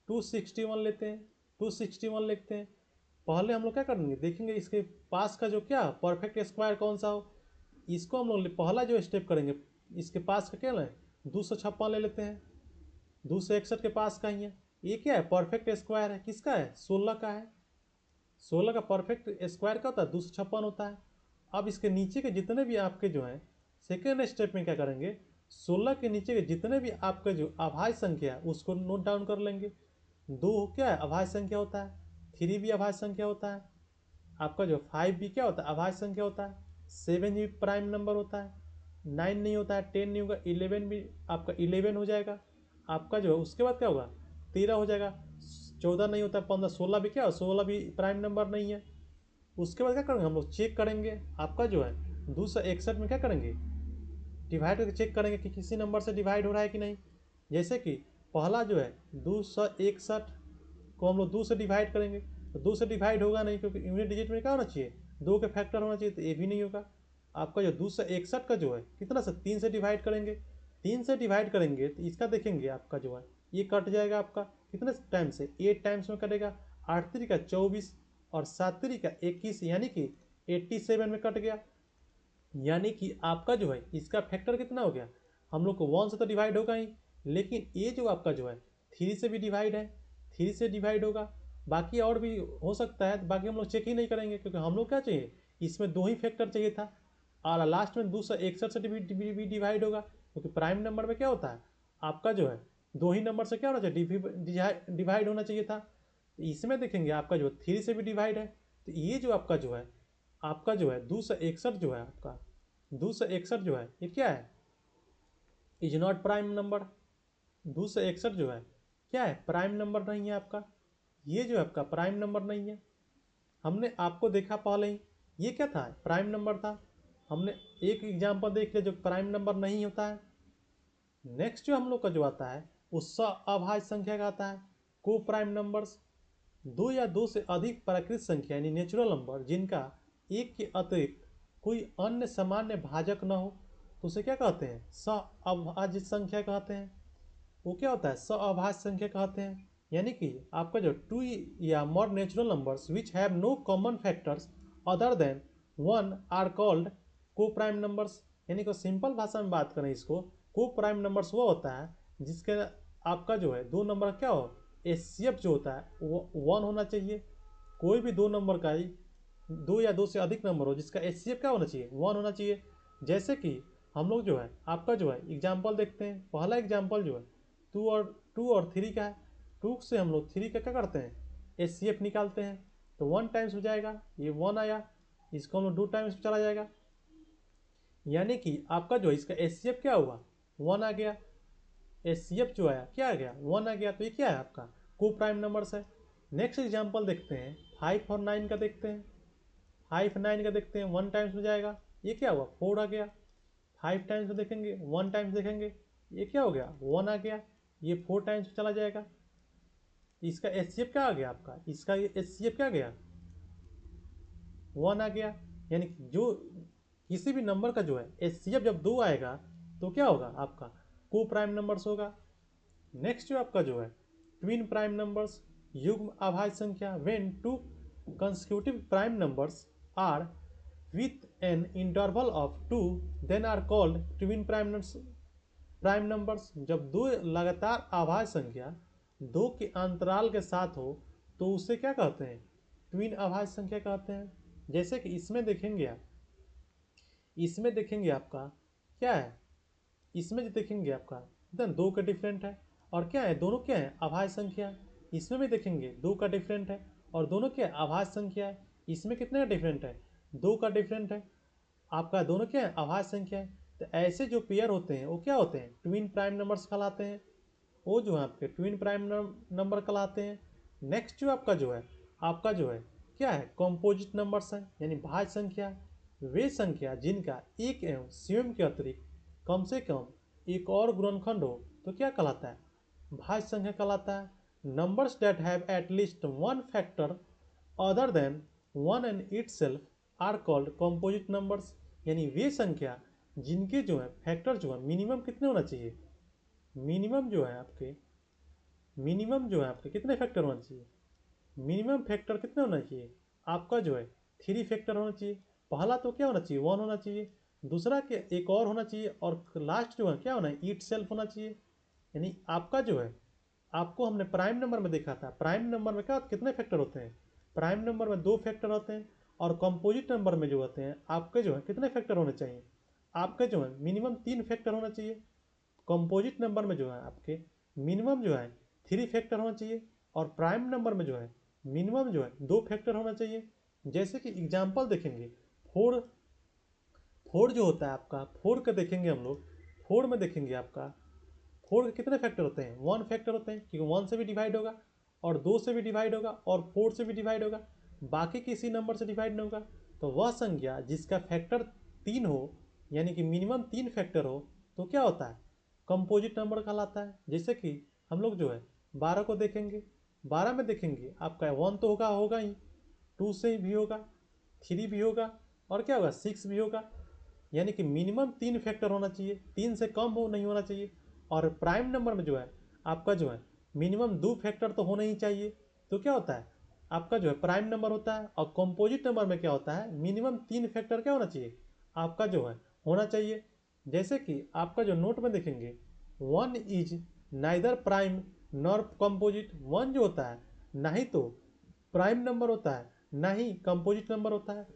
261 लेते हैं, 261 लिखते हैं। पहले हम लोग क्या करेंगे, देखेंगे इसके पास का जो क्या परफेक्ट स्क्वायर कौन सा हो। इसको हम लोग पहला जो स्टेप करेंगे, इसके पास का क्या लें, 256 ले लेते हैं। 261 के पास का ही है, ये क्या है, परफेक्ट स्क्वायर है, किसका है, 16 का है। 16 का परफेक्ट स्क्वायर का होता है 256 होता है। अब इसके नीचे के जितने भी आपके जो हैं सेकेंड स्टेप में क्या करेंगे, 16 के नीचे के जितने भी आपके जो अभाज्य संख्या है उसको नोट डाउन कर लेंगे। 2 क्या है, अभाज्य संख्या होता है, 3 भी अभाज्य संख्या होता है, आपका जो 5 भी क्या होता है, अभाज्य संख्या होता है, 7 भी प्राइम नंबर होता है, 9 नहीं होता है, 10 नहीं होगा, 11 भी आपका 11 हो जाएगा। आपका जो है उसके बाद क्या होगा, 13 हो जाएगा, 14 नहीं होता है, 15, 16 भी क्या हो, 16 भी प्राइम नंबर नहीं है। उसके बाद क्या करेंगे, हम लोग चेक करेंगे आपका जो है 261 में क्या करेंगे, डिवाइड करके चेक करेंगे कि किसी नंबर से डिवाइड हो रहा है कि नहीं। जैसे कि पहला जो है 261 को हम लोग 2 से डिवाइड करेंगे, तो 2 से डिवाइड होगा नहीं, क्योंकि यूनिट डिजिट में क्या होना चाहिए, 2 के फैक्टर होना चाहिए, तो ये भी नहीं होगा। आपका जो 261 का जो है कितना से 3 से डिवाइड करेंगे, 3 से डिवाइड करेंगे तो इसका देखेंगे आपका जो है ये कट जाएगा आपका कितने टाइम से, 8 टाइम्स में कटेगा। 8 3 का 24 और 7 3 का 21, यानी कि 87 में कट गया। यानी कि आपका जो है इसका फैक्टर कितना हो गया, हम लोग को 1 से तो डिवाइड होगा ही, लेकिन ये जो आपका जो है 3 से भी डिवाइड है, 3 से डिवाइड होगा। बाकी और भी हो सकता है, बाकी हम लोग चेक ही नहीं करेंगे, क्योंकि हम लोग क्या चाहिए, इसमें 2 ही फैक्टर चाहिए था। और लास्ट में 261 से भी डिवाइड होगा, क्योंकि प्राइम नंबर में क्या होता है आपका जो है 2 ही नंबर से क्या होना चाहिए, डिवाइड होना चाहिए था। तो इसमें देखेंगे आपका जो 3 से भी डिवाइड है। तो ये जो आपका जो है 261 जो है आपका 261 जो है ये क्या है, इज नॉट प्राइम नंबर। 261 जो है क्या है, प्राइम नंबर नहीं है आपका, ये जो है आपका प्राइम नंबर नहीं है। हमने आपको देखा पहले ही, ये क्या था, प्राइम नंबर था। हमने एक एग्जांपल देख लिया जो प्राइम नंबर नहीं होता है। नेक्स्ट जो हम लोग का जो आता है वो अभाज्य संख्या का आता है, को प्राइम नंबर्स। दो या दो से अधिक प्राकृतिक संख्या यानी नेचुरल नंबर जिनका एक के अतिरिक्त कोई अन्य सामान्य भाजक न हो तो उसे क्या कहते हैं? सअभाज्य संख्या कहते हैं। वो क्या होता है? सअभाज्य संख्या कहते हैं। यानी कि आपका जो टू या more natural numbers which have no common factors other than one are called को प्राइम नंबर्स। यानी कि सिंपल भाषा में बात करें इसको, को प्राइम नंबर्स वो होता है जिसके आपका जो है दो नंबर क्या हो, एचसीएफ जो होता है वो 1 होना चाहिए। कोई भी दो नंबर का ही, दो या दो से अधिक नंबर हो जिसका एचसीएफ क्या होना चाहिए, 1 होना चाहिए। जैसे कि हम लोग जो है आपका जो है एग्जाम्पल देखते हैं। पहला एग्जाम्पल जो है टू और थ्री का है। टू से हम लोग थ्री का क्या करते हैं, एचसीएफ निकालते हैं। तो 1 टाइम्स हो जाएगा, ये 1 आया, इसको हम लोग 2 टाइम्स चला जाएगा। यानी कि आपका जो है इसका एचसीएफ क्या हुआ, 1 आ गया। एचसीएफ जो आया क्या आ गया, 1 आ गया। तो ये क्या है आपका को प्राइम नंबर्स है। नेक्स्ट एग्जाम्पल देखते हैं, 5 और 9 का देखते हैं। 5 9 का देखते हैं, 1 टाइम्स हो जाएगा, ये क्या हुआ, 4 आ गया। 5 टाइम्स देखेंगे, 1 टाइम्स देखेंगे, ये क्या हो गया, 1 आ गया, ये 4 टाइम्स चला जाएगा। इसका एचसीएफ क्या आ गया आपका, इसका एचसीएफ क्या गया, 1 आ गया। यानी कि जो किसी भी नंबर का जो है एचसीएफ जब 2 आएगा तो क्या होगा आपका को प्राइम नंबर्स होगा। नेक्स्ट जो आपका जो है ट्विन प्राइम नंबर्स, युग्म अभाज्य संख्या, when two consecutive prime numbers are with an interval of 2 then are called twin prime numbers. जब दो लगातार अभाज्य संख्या 2 के अंतराल के साथ हो तो उसे क्या कहते हैं, ट्विन अभाज्य संख्या कहते हैं। जैसे कि इसमें देखेंगे आप, इसमें देखेंगे आपका क्या है, इसमें जो देखेंगे आपका एकदम 2 का डिफरेंट है, और क्या है, दोनों क्या है, अभाज्य संख्या। इसमें भी देखेंगे 2 का डिफरेंट है और दोनों क्या है, अभाज्य संख्या है। इसमें कितने का डिफरेंट है, 2 का डिफरेंट है। आपका दोनों क्या है, अभाज्य संख्या है। तो ऐसे जो पेयर होते हैं वो क्या होते हैं, ट्विन प्राइम नंबर्स कहलाते हैं। वो जो है आपके ट्विन प्राइम नंबर कहलाते हैं। नेक्स्ट जो आपका जो है, आपका जो है क्या है, कॉम्पोजिट नंबर्स है, यानी भाज्य संख्या। वे संख्या जिनका एक एवं स्वयं के अतिरिक्त कम से कम एक और गुणनखंड हो तो क्या कहलाता है, भाज्य संख्या कहलाता है। Numbers that have at least one factor other than one and itself are called composite numbers. यानी वे संख्या जिनके जो है फैक्टर जो है मिनिमम कितने होना चाहिए, मिनिमम जो है आपके, मिनिमम जो है आपके कितने फैक्टर होना चाहिए, मिनिमम फैक्टर कितने होना चाहिए आपका जो है 3 फैक्टर होना चाहिए। पहला तो क्या होना चाहिए, 1 होना चाहिए, दूसरा के एक और होना चाहिए, और लास्ट जो है क्या होना है, इट सेल्फ होना चाहिए। यानी आपका जो है, आपको हमने प्राइम नंबर में देखा था, प्राइम नंबर में क्या कितने फैक्टर होते हैं, प्राइम नंबर में 2 फैक्टर होते हैं। और कंपोजिट नंबर में जो होते हैं आपके जो है कितने फैक्टर होने चाहिए, आपके जो है मिनिमम 3 फैक्टर होना चाहिए। कंपोजिट नंबर में जो है आपके मिनिमम जो है 3 फैक्टर होना चाहिए, और प्राइम नंबर में जो है मिनिमम जो है 2 फैक्टर होना चाहिए। जैसे कि एग्जाम्पल देखेंगे, फोर, फोर जो होता है आपका, फोर का देखेंगे हम लोग, फोर में देखेंगे आपका, फोर के कितने फैक्टर होते हैं, 1 फैक्टर होते हैं, क्योंकि 1 से भी डिवाइड होगा और 2 से भी डिवाइड होगा और 4 से भी डिवाइड होगा, बाकी किसी नंबर से डिवाइड नहीं होगा। तो वह संख्या जिसका फैक्टर 3 हो, यानी कि मिनिमम 3 फैक्टर हो, तो क्या होता है, कंपोजिट नंबर कहलाता है। जैसे कि हम लोग जो है 12 को देखेंगे, 12 में देखेंगे आपका 1 तो होगा होगा ही, 2 से भी होगा, 3 भी होगा, और क्या होगा, 6 भी होगा। यानी कि मिनिमम 3 फैक्टर होना चाहिए, 3 से कम हो नहीं होना चाहिए। और प्राइम नंबर में जो है आपका जो है मिनिमम 2 फैक्टर तो होना ही चाहिए। तो क्या होता है आपका जो है प्राइम नंबर होता है, और कंपोजिट नंबर में क्या होता है, मिनिमम 3 फैक्टर क्या होना चाहिए आपका जो है होना चाहिए। जैसे कि आपका जो नोट में देखेंगे, 1 is neither prime nor composite. 1 जो होता है ना ही तो प्राइम नंबर होता है ना ही कंपोजिट नंबर होता है,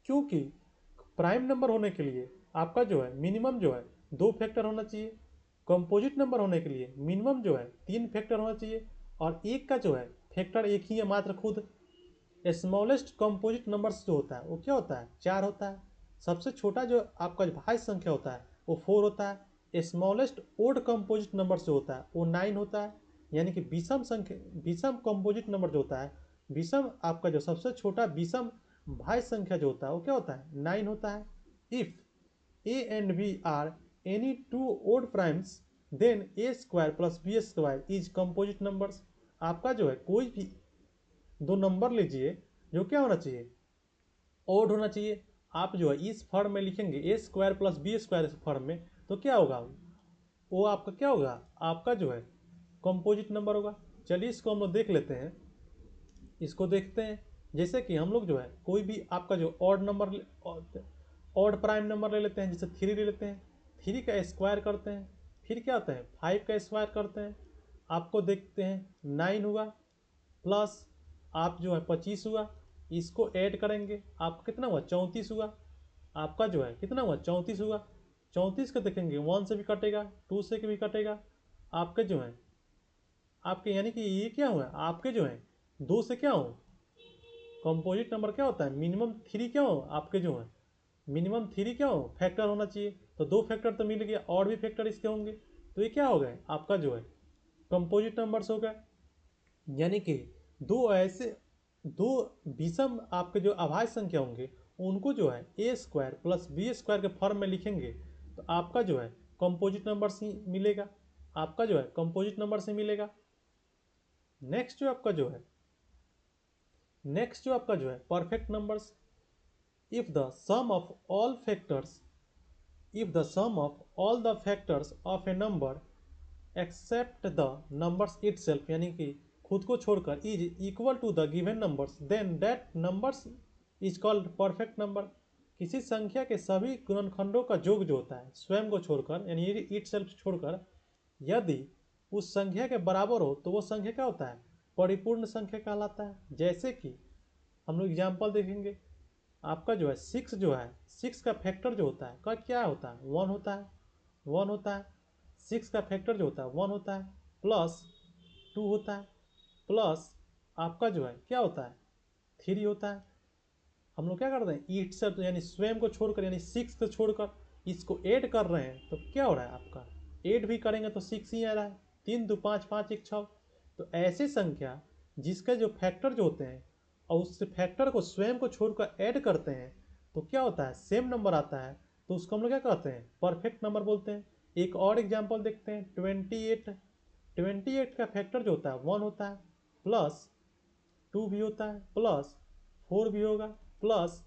क्योंकि प्राइम नंबर होने के लिए आपका जो है मिनिमम जो है 2 फैक्टर होना चाहिए, कंपोजिट नंबर होने के लिए मिनिमम जो है 3 फैक्टर होना चाहिए, और एक का जो है फैक्टर एक ही है मात्र खुद। स्मॉलेस्ट कंपोजिट नंबर्स जो होता है वो क्या होता है, 4 होता है। सबसे छोटा जो आपका भाज्य संख्या होता है वो 4 होता है। स्मॉलेस्ट ओड कंपोजिट नंबर जो होता है वो 9 होता है। यानी कि विषम संख्या, विषम कंपोजिट नंबर जो होता है, विषम आपका जो सबसे छोटा विषम भाज्य संख्या जो होता है वो क्या होता है, 9 होता है। If A and B are any two odd primes then A square plus B square is composite numbers. आपका जो है कोई भी दो नंबर लीजिए जो क्या होना चाहिए, ओड होना चाहिए। आप जो है इस फॉर्म में लिखेंगे A square plus B square form में, तो क्या होगा, वो आपका क्या होगा, आपका जो है कंपोजिट नंबर होगा। चलिए इसको हम लोग देख लेते हैं, इसको देखते हैं। जैसे कि हम लोग जो है कोई भी आपका जो odd number, odd prime number ले लेते हैं, जैसे 3 ले लेते हैं, 3 का स्क्वायर करते हैं, फिर क्या होता है 5 का स्क्वायर करते हैं, आपको देखते हैं 9 हुआ, प्लस आप जो है 25 हुआ, इसको ऐड करेंगे आप कितना हुआ 34 हुआ, आपका जो है कितना हुआ 34 हुआ। 34 का देखेंगे 1 से भी कटेगा, 2 से भी कटेगा, आपके जो है आपके यानी कि ये क्या हुआ, आपके जो है 2 से क्या हो, कंपोजिट नंबर क्या होता है मिनिमम 3 क्या हो, आपके जो है मिनिमम 3 क्या हो फैक्टर होना चाहिए। तो 2 फैक्टर तो मिल गया, और भी फैक्टर इसके होंगे, तो ये क्या हो गए आपका जो है कंपोजिट नंबर्स हो गए। यानी कि दो ऐसे दो विषम आपके जो अभाज्य संख्या होंगे, उनको जो है ए स्क्वायर प्लस बी स्क्वायर के फॉर्म में लिखेंगे, तो आपका जो है कंपोजिट नंबर से मिलेगा, आपका जो है कंपोजिट नंबर से मिलेगा। नेक्स्ट जो आपका जो है नेक्स्ट जो आपका जो है perfect numbers, if the sum of all factors if the sum of all the factors of a number except the numbers itself, यानी कि खुद को छोड़कर is equal to the given numbers, then that numbers is called perfect number। किसी संख्या के सभी गुणनखंडों का योग जो होता है स्वयं को छोड़कर, यानी इट सेल्फ छोड़कर, यदि उस संख्या के बराबर हो तो वो संख्या क्या होता है, परिपूर्ण संख्या कहलाता है। जैसे कि हम लोग एग्जाम्पल देखेंगे, आपका जो है 6 जो है 6 का फैक्टर जो होता है का क्या होता है 1 होता है, 1 होता है। 6 का फैक्टर जो होता है 1 होता है, प्लस 2 होता है, प्लस आपका जो है क्या होता है 3 होता है। हम लोग क्या करते हैं ईट से, यानी स्वयं को छोड़कर, यानी 6 को छोड़कर इसको ऐड कर रहे हैं, तो क्या हो रहा है आपका ऐड भी करेंगे तो 6 ही आ रहा है, 3 2 5 5 1 6। तो ऐसी संख्या जिसके जो फैक्टर जो होते हैं और उस फैक्टर को स्वयं को छोड़कर ऐड करते हैं, तो क्या होता है सेम नंबर आता है, तो उसको हम लोग क्या कहते हैं परफेक्ट नंबर बोलते हैं। एक और एग्जाम्पल देखते हैं 28। 28 का फैक्टर जो होता है 1 होता है, प्लस 2 भी होता है, प्लस 4 भी होगा, प्लस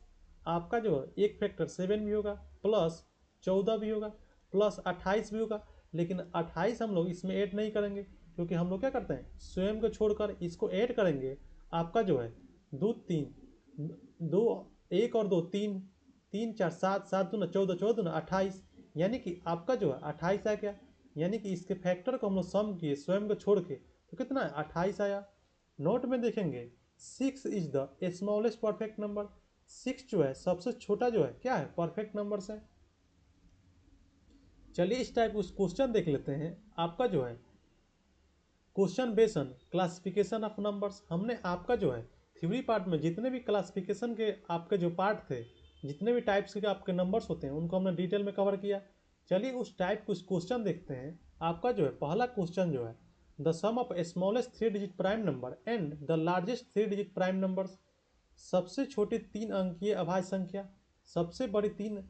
आपका जो एक फैक्टर 7 भी होगा, प्लस 14 भी होगा, प्लस 28 भी होगा। लेकिन 28 हम लोग इसमें ऐड नहीं करेंगे, क्योंकि हम लोग क्या करते हैं स्वयं को छोड़कर इसको ऐड करेंगे। आपका जो है दो तीन दो, एक और दो तीन, 3 4 7 7 दूना 14, 14 दूना 28, यानी कि आपका जो है 28 आ गया। यानी कि इसके फैक्टर को हम लोग सम किए स्वयं को छोड़ के, तो कितना है 28 आया। नोट में देखेंगे 6 is the smallest perfect number. 6 जो है सबसे छोटा जो है क्या है परफेक्ट नंबर से। चलिए इस टाइप उस क्वेश्चन देख लेते हैं। आपका जो है क्वेश्चन बेसन क्लासिफिकेशन ऑफ नंबर्स, हमने आपका जो है थ्योरी पार्ट में जितने भी क्लासिफिकेशन के आपके जो पार्ट थे, जितने भी टाइप्स के आपके नंबर्स होते हैं, उनको हमने डिटेल में कवर किया। चलिए उस टाइप कुछ क्वेश्चन देखते हैं। आपका जो है पहला क्वेश्चन जो है the sum of smallest 3 digit prime number and the largest 3 digit prime numbers, सबसे छोटी 3 अंकीय अभाज्य संख्या, सबसे बड़ी 3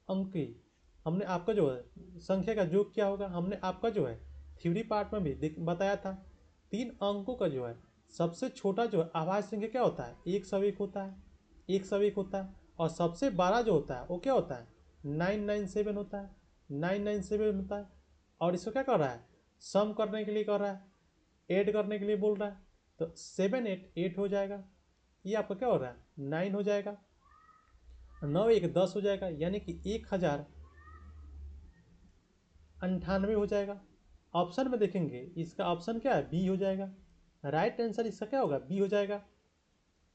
अंकी, हमने आपका जो है संख्या का योग क्या होगा, हमने आपका जो है थ्योरी पार्ट में भी बताया था। 3 अंकों का जो है सबसे छोटा जो है अभाज्य संख्या क्या होता है 101 होता है, 101 होता है। और सबसे बड़ा जो होता है वो क्या होता है 997 होता है, 997 होता है। और इसको क्या कर रहा है सम करने के लिए कर रहा है, ऐड करने के लिए बोल रहा है, तो 7 8 8 हो जाएगा। ये आपका क्या हो रहा है 9 हो जाएगा, 9 1 10 हो जाएगा, यानी कि 1098 हो जाएगा। ऑप्शन में देखेंगे इसका ऑप्शन क्या है बी हो जाएगा, राइट आंसर इसका क्या होगा बी हो जाएगा।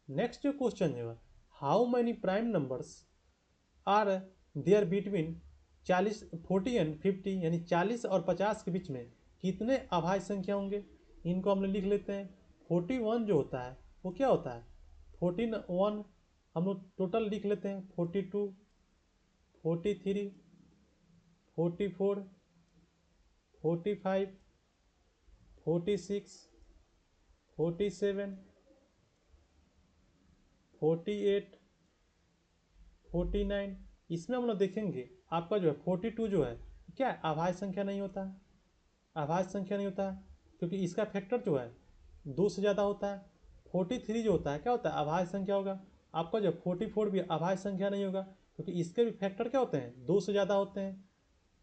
नेक्स्ट जो क्वेश्चन है how many prime numbers are there between 40 40 and 50, यानी 40 और 50 के बीच में कितने अभाज्य संख्या होंगे, इनको हम लोग लिख लेते हैं। 41 जो होता है वो क्या होता है 14 हम लोग टोटल लिख लेते हैं 42 43 44 45 46 47 48 49। इसमें हम लोग देखेंगे आपका जो है 42 जो है क्या है अभाज्य संख्या नहीं होता है, अभाज्य संख्या नहीं होता है, क्योंकि इसका फैक्टर जो है 2 से ज़्यादा होता है। 43 जो होता है क्या होता है, अभाज्य संख्या होगा। आपका जो 44 भी अभाज्य संख्या नहीं होगा, क्योंकि इसके भी फैक्टर क्या होते हैं, 2 से ज़्यादा होते हैं।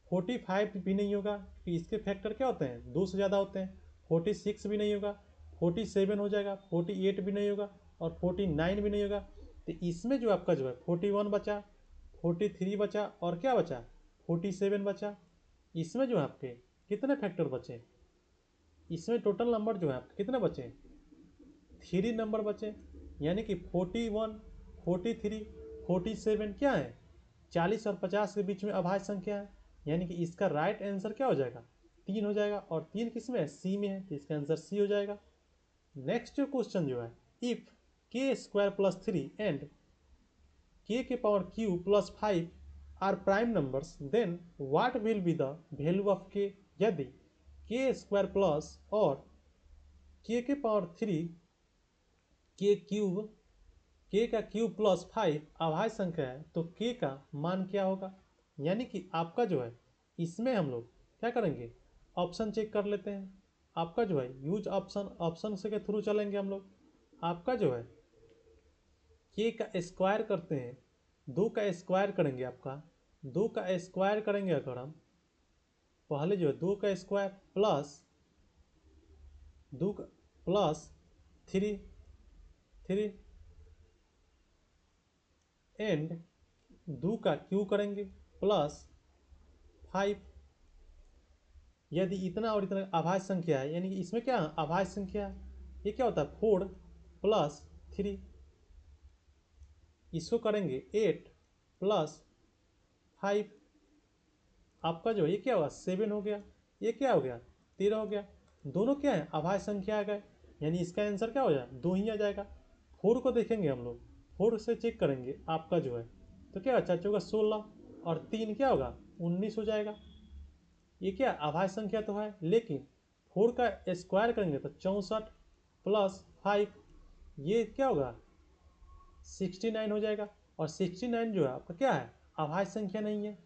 45 भी नहीं होगा, क्योंकि इसके फैक्टर क्या होते हैं, 2 से ज़्यादा होते हैं। 46 भी नहीं होगा, 47 हो जाएगा, 48 भी नहीं होगा, और 49 भी नहीं होगा। तो इसमें जो आपका जो है 41 बचा, 43 बचा, और क्या बचा, 47 बचा। इसमें जो है आपके कितने फैक्टर बचे, इसमें टोटल नंबर जो है आपके कितने बचे, 3 नंबर बचे। यानी कि 41, 43, 47 क्या है, 40 और 50 के बीच में अभाज्य संख्या है। यानी कि इसका राइट आंसर क्या हो जाएगा, 3 हो जाएगा। और 3 किस में है, सी में है, तो इसका आंसर सी हो जाएगा। नेक्स्ट जो क्वेश्चन जो है, if K square plus 3 and K power Q plus 5 are prime numbers, then what will be the value of K. यदि के स्क्वायर प्लस और के पावर 3 के क्यूब, के का क्यूब प्लस 5 अभाज्य संख्या है, तो के का मान क्या होगा। यानी कि आपका जो है इसमें हम लोग क्या करेंगे, ऑप्शन चेक कर लेते हैं। आपका जो है यूज ऑप्शन, ऑप्शन से के थ्रू चलेंगे हम लोग। आपका जो है के का स्क्वायर करते हैं, 2 का स्क्वायर करेंगे। आपका 2 का स्क्वायर करेंगे अगर हम, पहले जो है 2 का स्क्वायर प्लस 2 प्लस 3 एंड 2 का क्यू करेंगे प्लस 5। यदि इतना और इतना अभाज्य संख्या है, यानी कि इसमें क्या अभाज्य संख्या है, ये क्या होता है 4 प्लस 3। इसको करेंगे 8 प्लस 5। आपका जो ये क्या हुआ 7 हो गया, ये क्या हो गया 13 हो गया। दोनों क्या है अभाज्य संख्या आ गए, यानी इसका आंसर क्या हो जाएगा 2 ही आ जाएगा। 4 को देखेंगे हम लोग, 4 से चेक करेंगे आपका जो है, तो क्या चार चौका 16 और 3 क्या होगा 19 हो जाएगा। ये क्या अभाज्य संख्या तो है, लेकिन 4 का स्क्वायर करेंगे तो 64 प्लस 5, ये क्या होगा 69 हो जाएगा। और 69 जो है आपका क्या है अभाज्य संख्या नहीं है।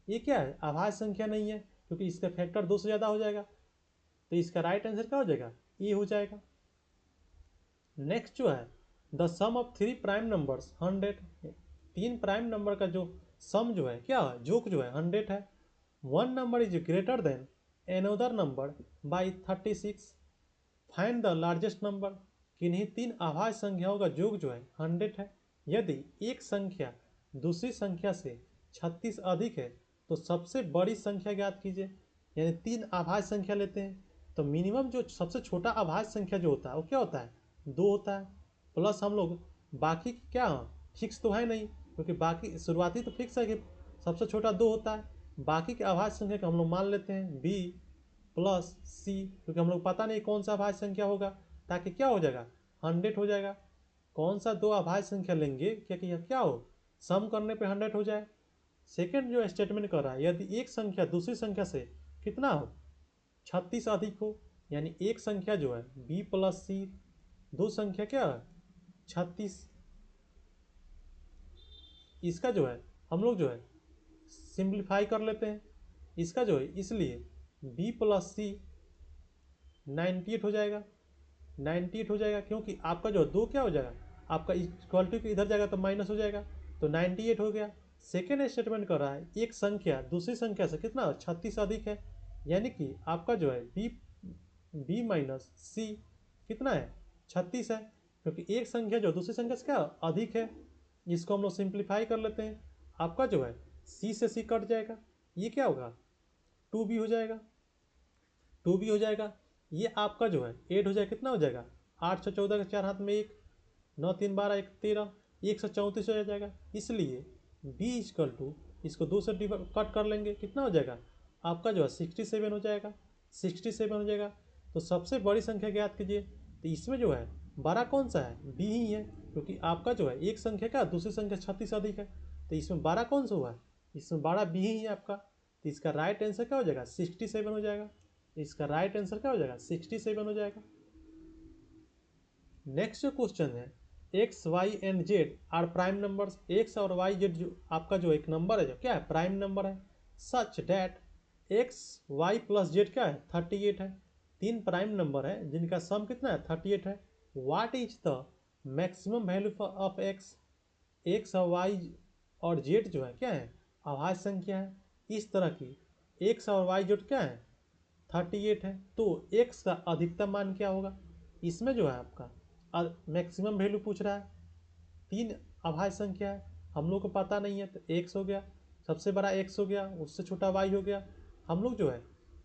ये क्या है अभाज्य संख्या नहीं है, क्योंकि इसका फैक्टर 2 से ज़्यादा हो जाएगा। तो इसका राइट आंसर क्या हो जाएगा, ए हो जाएगा। नेक्स्ट जो है the sum of 3 prime numbers 100। 3 prime number का जो सम जो है क्या है, जोक जो है 100 है। One number is greater than another number by 36। Find the largest number. किन्हीं 3 अभाज्य संख्याओं का योग जो है 100 है। यदि एक संख्या दूसरी संख्या से 36 अधिक है तो सबसे बड़ी संख्या ज्ञात कीजिए। यानी 3 अभाज्य संख्या लेते हैं, तो मिनिमम जो सबसे छोटा अभाज्य संख्या जो होता है वो क्या होता है 2 होता है। प्लस हम लोग बाकी क्या फिक्स तो है नहीं, क्योंकि बाकी शुरुआती तो फिक्स है कि सबसे छोटा 2 होता है। बाकी के अभाज्य संख्या का हम लोग मान लेते हैं बी प्लस सी, क्योंकि हम लोग पता नहीं कौन सा अभाज्य संख्या होगा, ताकि क्या हो जाएगा 100 हो जाएगा। कौन सा 2 अभाज्य संख्या लेंगे क्या कि क्या हो सम करने पे 100 हो जाए। सेकेंड जो स्टेटमेंट कर रहा है, यदि एक संख्या दूसरी संख्या से कितना हो 36 अधिक हो, यानी एक संख्या जो है बी प्लस सी, दो संख्या क्या है 36। इसका जो है हम लोग जो है सिंप्लीफाई कर लेते हैं। इसका जो है इसलिए बी प्लस सी 98 हो जाएगा, 98 हो जाएगा, क्योंकि आपका जो दो क्या हो जाएगा आपका इक्वलिटी के इधर जाएगा तो माइनस हो जाएगा, तो 98 हो गया। सेकेंड स्टेटमेंट कर रहा है एक संख्या दूसरी संख्या से कितना 36 अधिक है, यानी कि आपका जो है बी माइनस सी कितना है 36 है, क्योंकि एक संख्या जो दूसरी संख्या से क्या अधिक है। इसको हम लोग सिंप्लीफाई कर लेते हैं। आपका जो है सी से सी कट जाएगा, ये क्या होगा 2b हो जाएगा, 2b हो जाएगा। ये आपका जो है 8 हो जाएगा, कितना हो जाएगा 8 से 14 के 4 हाथ में 1, 9 3 12 1 13, 134 हो जाएगा। इसलिए b इजकल टू इसको 2 से कट कर लेंगे, कितना हो जाएगा आपका जो है 67 हो जाएगा, 67 हो जाएगा। तो सबसे बड़ी संख्या ज्ञात कीजिए, तो इसमें जो है बड़ा कौन सा है b ही है, क्योंकि आपका जो है एक संख्या का दूसरी संख्या 36 अधिक है, तो इसमें बड़ा कौन सा हुआ है, इसमें बड़ा b ही है आपका। तो इसका राइट आंसर क्या हो जाएगा 67 हो जाएगा। इसका राइट आंसर क्या हो जाएगा 67 हो जाएगा। नेक्स्ट जो क्वेश्चन है X Y and Z are prime numbers. X और वाई जेड जो आपका जो एक नंबर है जो क्या है प्राइम नंबर है, such that X Y plus Z क्या है 38 है। 3 प्राइम नंबर है जिनका सम कितना है 38 है। What is the maximum value of x. X और वाई और जेड जो है क्या है, अभाज्य संख्या है। इस तरह की एक्स और वाई जेड क्या है, 38 है। तो एक्स का अधिकतम मान क्या होगा, इसमें जो है आपका मैक्सिमम वैल्यू पूछ रहा है। तीन अभाज्य संख्या है, हम लोग को पता नहीं है, तो एक्स हो गया, सबसे बड़ा एक्स हो गया, उससे छोटा वाई हो गया। हम लोग जो है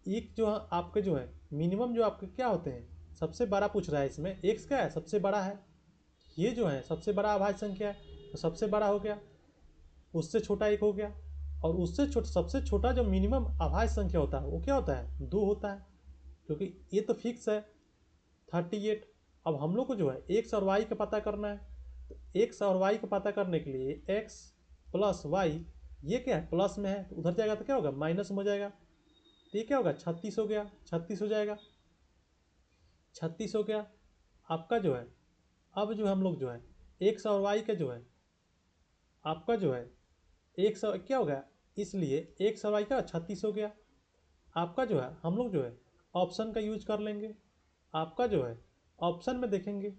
एक जो है आपके जो है मिनिमम जो आपके क्या होते हैं, सबसे बड़ा पूछ रहा है। इसमें एक्स क्या है, सबसे बड़ा है। ये जो है सबसे बड़ा अभाज्य संख्या है, तो सबसे बड़ा हो गया, उससे छोटा एक हो गया, और उससे छोटा सबसे छोटा जो मिनिमम अभाज्य संख्या होता है वो क्या होता है, 2 होता है, क्योंकि ये तो फिक्स है 38। अब हम लोग को जो है एक्स और वाई का पता करना है। तो एक्स और वाई का पता करने के लिए एक्स प्लस वाई, ये क्या है प्लस में है, तो उधर जाएगा तो क्या होगा माइनस में हो जाएगा। तो ये क्या होगा 36 हो गया, 36 हो जाएगा, 36 हो गया आपका जो है। अब जो हम लोग जो है एक्स और वाई का जो है आपका जो है एक सौ क्या हो गया, इसलिए एक सवाई का 36 हो गया आपका जो है। हम लोग जो है ऑप्शन का यूज कर लेंगे। आपका जो है ऑप्शन में देखेंगे,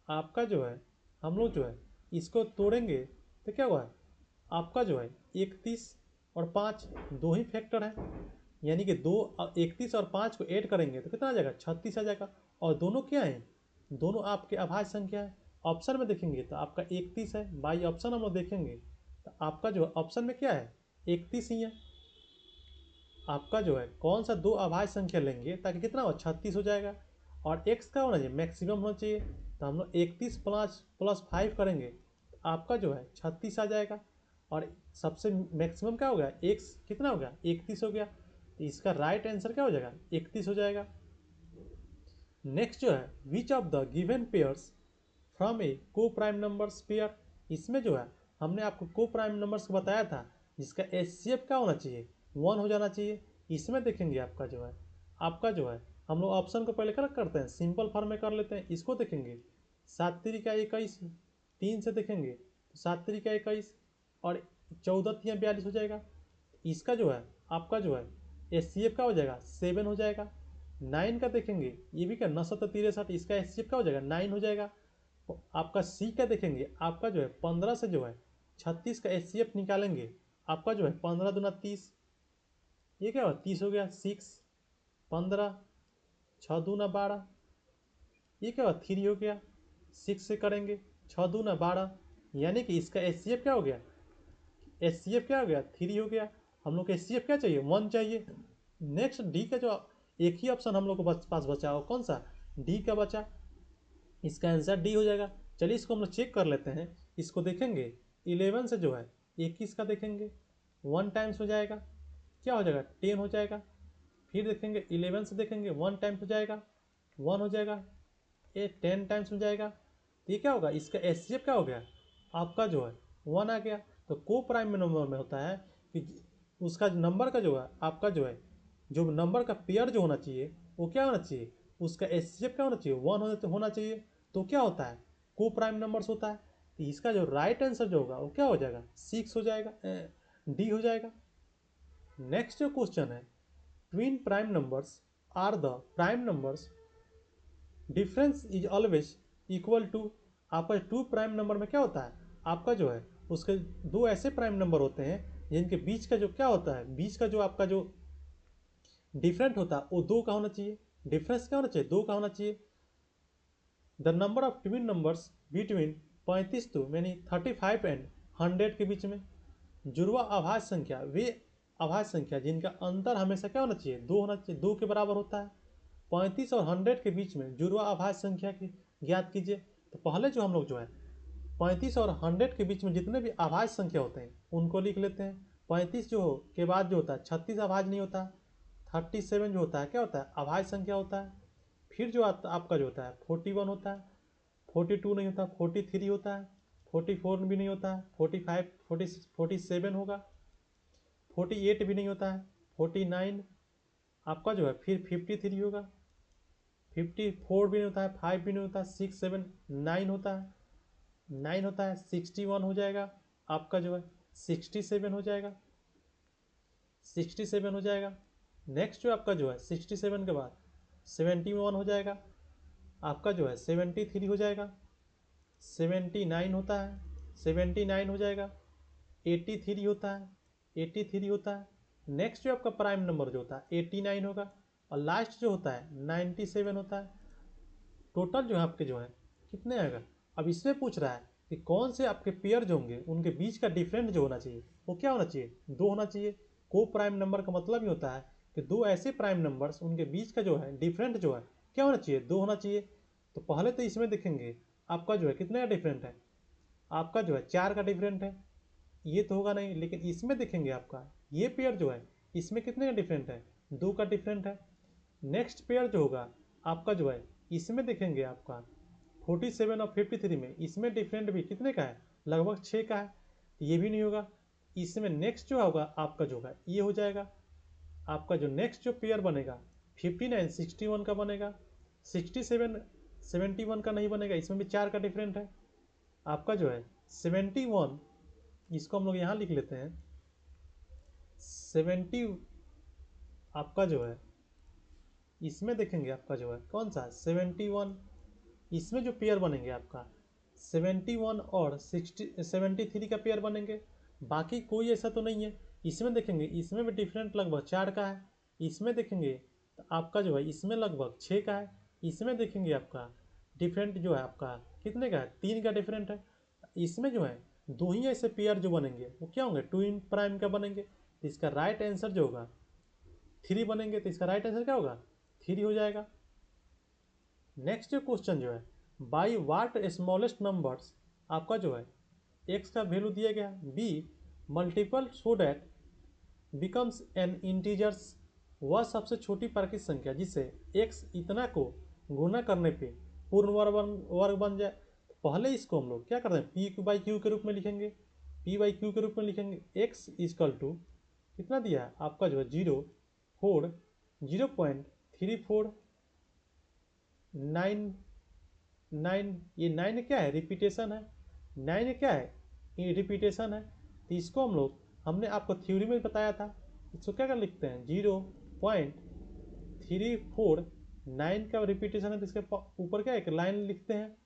आपका जो है हम लोग जो है इसको तोड़ेंगे तो क्या हुआ, आपका जो है 31 और 5 दो ही फैक्टर है, यानी कि 31 और 5 को ऐड करेंगे तो कितना आ जाएगा 36 आ जाएगा। और दोनों क्या है, दोनों आपके अभाज्य संख्या है। ऑप्शन में देखेंगे तो आपका 31 है, बाई ऑप्शन हम लोग देखेंगे तो आपका जो है ऑप्शन में क्या है 31 ही है। आपका जो है कौन सा दो अभाज्य संख्या लेंगे ताकि कितना हो 36 हो जाएगा। और एक्स का होना चाहिए मैक्सिमम होना चाहिए, तो हम लोग 31 प्लस 5 करेंगे तो आपका जो है 36 आ जाएगा। और सबसे मैक्सिमम क्या हो गया, एक्स कितना हो गया 31 हो गया, तो इसका राइट आंसर क्या हो जाएगा 31 हो जाएगा। नेक्स्ट जो है which of the given pairs from A को प्राइम नंबर्स पेयर। इसमें जो है हमने आपको को प्राइम नंबर्स को बताया था जिसका एचसीएफ क्या होना चाहिए 1 हो जाना चाहिए। इसमें देखेंगे आपका जो है हम लोग ऑप्शन को पहले करेक्ट करते हैं, सिंपल फॉर्म में कर लेते हैं। इसको देखेंगे 7 तिरिका 21, 3 से देखेंगे तो 7 तिरिका 21 और 14 तिया 42 हो जाएगा। इसका जो है आपका जो है एचसीएफ का हो जाएगा 7 हो जाएगा। 9 का देखेंगे, ये भी क्या 9 इसका एचसीएफ का हो जाएगा 9 हो जाएगा। आपका सी का देखेंगे, आपका जो है 15 से जो है 36 का एचसीएफ निकालेंगे, आपका जो है 15 दूना 30, ये क्या हुआ 30 हो गया। 6 15 6 दूना 12, ये क्या हुआ 3 हो गया। 6 से करेंगे 6 दूना 12, यानी कि इसका एचसीएफ क्या हो गया, एचसीएफ क्या हो गया 3 हो गया। हम लोग को एचसीएफ क्या चाहिए 1 चाहिए। नेक्स्ट डी का जो एक ही ऑप्शन हम लोग को पास बचा हो, कौन सा डी का बचा, इसका आंसर डी हो जाएगा। चलिए इसको हम लोग चेक कर लेते हैं। इसको देखेंगे 11 से जो है 21 का देखेंगे 1 टाइम्स हो जाएगा, क्या हो जाएगा 10 हो जाएगा। फिर देखेंगे 11 से देखेंगे 1 टाइम्स हो जाएगा 1 हो जाएगा, ये 10 टाइम्स हो जाएगा, तो ये क्या होगा इसका एचसीएफ क्या हो गया आपका जो है 1 आ गया। तो को प्राइम नंबर में होता है कि उसका नंबर का जो है आपका जो है जो नंबर का पेयर जो होना चाहिए वो क्या होना चाहिए, उसका एचसीएफ क्या होना चाहिए 1 होना चाहिए। तो क्या होता है को प्राइम नंबर्स होता है। तो इसका जो राइट आंसर जो होगा वो क्या हो जाएगा 6 हो जाएगा, डी हो जाएगा। नेक्स्ट जो क्वेश्चन है, twin prime numbers are the prime numbers difference is always equal to. आपका टू प्राइम नंबर में क्या होता है, आपका जो है उसके दो ऐसे प्राइम नंबर होते हैं जिनके बीच का जो क्या होता है, बीच का जो आपका जो डिफरेंट होता है वो 2 का होना चाहिए। डिफरेंस क्या होना चाहिए 2 का होना चाहिए। The number of twin numbers between 35 to यानी 35 एंड 100 के बीच में जुड़वा अभाज्य संख्या, वे अभाज्य संख्या जिनका अंतर हमेशा क्या होना चाहिए 2 होना चाहिए, 2 के बराबर होता है। 35 और 100 के बीच में जुड़वा अभाज्य संख्या की ज्ञात कीजिए। तो पहले जो हम लोग जो है 35 और 100 के बीच में जितने भी अभाज्य संख्या होते हैं उनको लिख लेते हैं। 35 जो हो के बाद जो होता है 36 अभाज्य नहीं होता। 37 जो होता है क्या होता है अभाज्य संख्या होता है। फिर जो आपका जो होता है 41 होता है, 42 नहीं होता, 43 होता है, 44 भी नहीं होता है, 45 47 होगा, 48 भी नहीं होता है, 49 आपका जो है, फिर 53 होगा, 54 भी नहीं होता है, 5 भी नहीं होता, 6 7 9 होता है, 9 होता है, 61 हो जाएगा आपका जो है, 67 हो जाएगा, 67 हो जाएगा। नेक्स्ट जो आपका जो है 67 के बाद 71 हो जाएगा, आपका जो है 73 हो जाएगा, 79 होता है, 79 हो जाएगा, 83 होता है, 83 होता है। नेक्स्ट जो आपका प्राइम नंबर जो होता है 89 होगा, और लास्ट जो होता है 97 होता है। टोटल जो है आपके जो है कितने आएगा। अब इसमें पूछ रहा है कि कौन से आपके पेयर जो होंगे उनके बीच का डिफरेंट जो होना चाहिए वो क्या होना चाहिए, 2 होना चाहिए। को प्राइम नंबर का मतलब ही होता है कि दो ऐसे प्राइम नंबर्स उनके बीच का जो है डिफरेंट जो है क्या होना चाहिए, 2 होना चाहिए। तो पहले तो इसमें देखेंगे आपका जो है कितने का डिफरेंट है, आपका जो है 4 का डिफरेंट है, ये तो होगा नहीं। लेकिन इसमें देखेंगे आपका ये पेयर जो है इसमें कितने का डिफरेंट है, 2 का डिफरेंट है। नेक्स्ट पेयर जो होगा आपका जो है इसमें देखेंगे आपका 47 और 53 में इसमें डिफरेंट भी कितने का है, लगभग 6 का है, तो ये भी नहीं होगा। इसमें नेक्स्ट जो होगा आपका जो होगा ये हो जाएगा। आपका जो नेक्स्ट जो पेयर बनेगा 59 61 का बनेगा, 67 71 का नहीं बनेगा, इसमें भी 4 का डिफरेंट है। आपका जो है 71, इसको हम लोग यहाँ लिख लेते हैं 70। आपका जो है इसमें देखेंगे आपका जो है कौन सा 71, इसमें जो पेयर बनेंगे आपका 71 और 73 का पेयर बनेंगे। बाकी कोई ऐसा तो नहीं है। इसमें देखेंगे इसमें भी डिफरेंट लगभग 4 का है। इसमें देखेंगे तो आपका जो है इसमें लगभग 6 का है। इसमें देखेंगे आपका डिफरेंट जो है आपका कितने का है, 3 का डिफरेंट है। इसमें जो है दो ही ऐसे पेयर जो बनेंगे वो क्या होंगे, ट्विन प्राइम का बनेंगे। तो इसका राइट आंसर जो होगा 3 बनेंगे, तो इसका राइट आंसर क्या होगा 3 हो जाएगा। नेक्स्ट क्वेश्चन जो है बाई वाट स्मॉलेस्ट नंबर्स, आपका जो है एक्स का वैल्यू दिया गया, be multiple so that becomes N integers, वह सबसे छोटी प्राकृतिक संख्या जिसे एक्स इतना को गुना करने पे पूर्ण वर्ग बन जाए। पहले इसको हम लोग क्या करते हैं पी बाई क्यू के रूप में लिखेंगे, पी बाई क्यू के रूप में लिखेंगे। एक्स इजकल टू कितना दिया है आपका जो है 0.0499, ये 9 क्या है रिपीटेशन है, 9 क्या है ये रिपीटेशन है। तो इसको हम लोग हमने आपको थ्योरी में बताया था, इसको क्या कर लिखते हैं 0.349 का रिपीटेशन है, तो इसके ऊपर क्या एक लाइन लिखते हैं।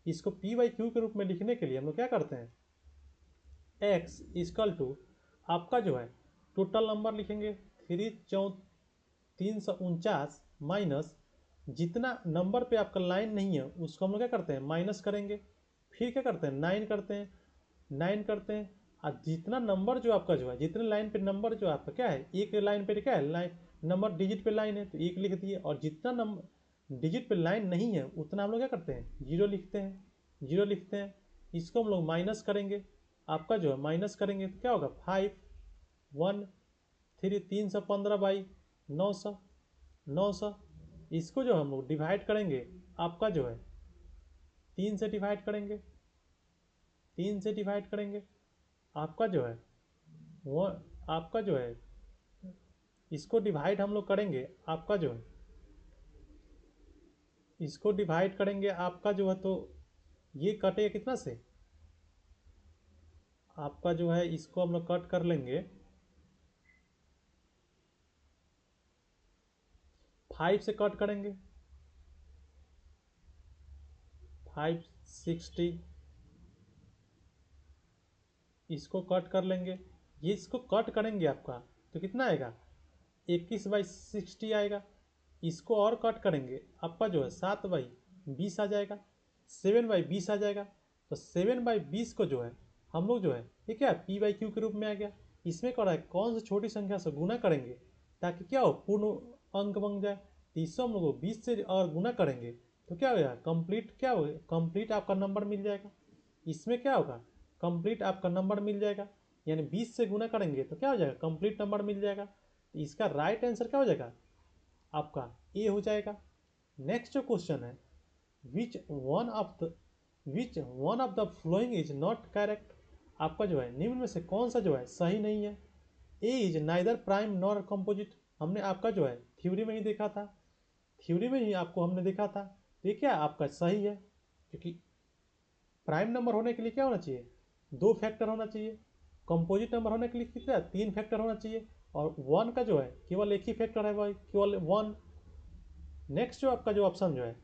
इसको पी बाई क्यू के रूप में लिखने के लिए हम लोग क्या करते हैं एक्स इजकल टू आपका जो है टोटल नंबर लिखेंगे 349 माइनस जितना नंबर पे आपका लाइन नहीं है उसको हम लोग क्या करते हैं माइनस करेंगे। फिर क्या करते हैं 9 करते हैं, 9 करते हैं। और जितना नंबर जो आपका जो है जितने लाइन पे नंबर जो आपका क्या है एक लाइन पे क्या है लाइन नंबर डिजिट पे लाइन है तो 1 लिख दिए, और जितना नंबर डिजिट पे लाइन नहीं है उतना हम लोग क्या करते हैं 0 लिखते हैं, 0 लिखते हैं। इसको हम लोग माइनस करेंगे, आपका जो है माइनस करेंगे तो क्या होगा 513 315 बाई 900, 900। इसको जो हम लोग डिवाइड करेंगे आपका जो है 3 से डिवाइड करेंगे, 3 से डिवाइड करेंगे। आपका जो है वो आपका जो है इसको डिवाइड हम लोग करेंगे आपका जो है इसको डिवाइड करेंगे आपका जो है तो ये कटेगा कितना से, आपका जो है इसको हम लोग कट कर लेंगे 5 से कट करेंगे 560, इसको कट कर लेंगे। ये इसको कट करेंगे आपका तो कितना आएगा 21/60 आएगा। इसको और कट करेंगे आपका जो है 7/20 आ जाएगा, 7/20 आ जाएगा। तो 7/20 को जो है हम लोग जो है ये क्या पी बाई क्यू के रूप में आ गया। इसमें क्या है कौन सी छोटी संख्या से गुना करेंगे ताकि क्या हो पूर्ण अंक बन जाए। तो इससे हम लोग 20 से और गुना करेंगे तो क्या होगा कंप्लीट, क्या होगा कंप्लीट आपका नंबर मिल जाएगा। इसमें क्या होगा कंप्लीट आपका नंबर मिल जाएगा, यानी 20 से गुना करेंगे तो क्या हो जाएगा कंप्लीट नंबर मिल जाएगा। तो इसका राइट आंसर क्या हो जाएगा आपका ए हो जाएगा। नेक्स्ट जो क्वेश्चन है which one of the following is not correct, आपका जो है निम्न में से कौन सा जो है सही नहीं है। A is neither prime nor composite, हमने आपका जो है थ्योरी में ही देखा था, थ्योरी में ही आपको हमने देखा था। तो ये क्या आपका सही है, क्योंकि प्राइम नंबर होने के लिए क्या होना चाहिए 2 फैक्टर होना चाहिए, कंपोजिट नंबर होने के लिए कितना 3 फैक्टर होना चाहिए, और 1 का जो है केवल एक ही फैक्टर है भाई केवल 1। नेक्स्ट जो आपका जो ऑप्शन जो है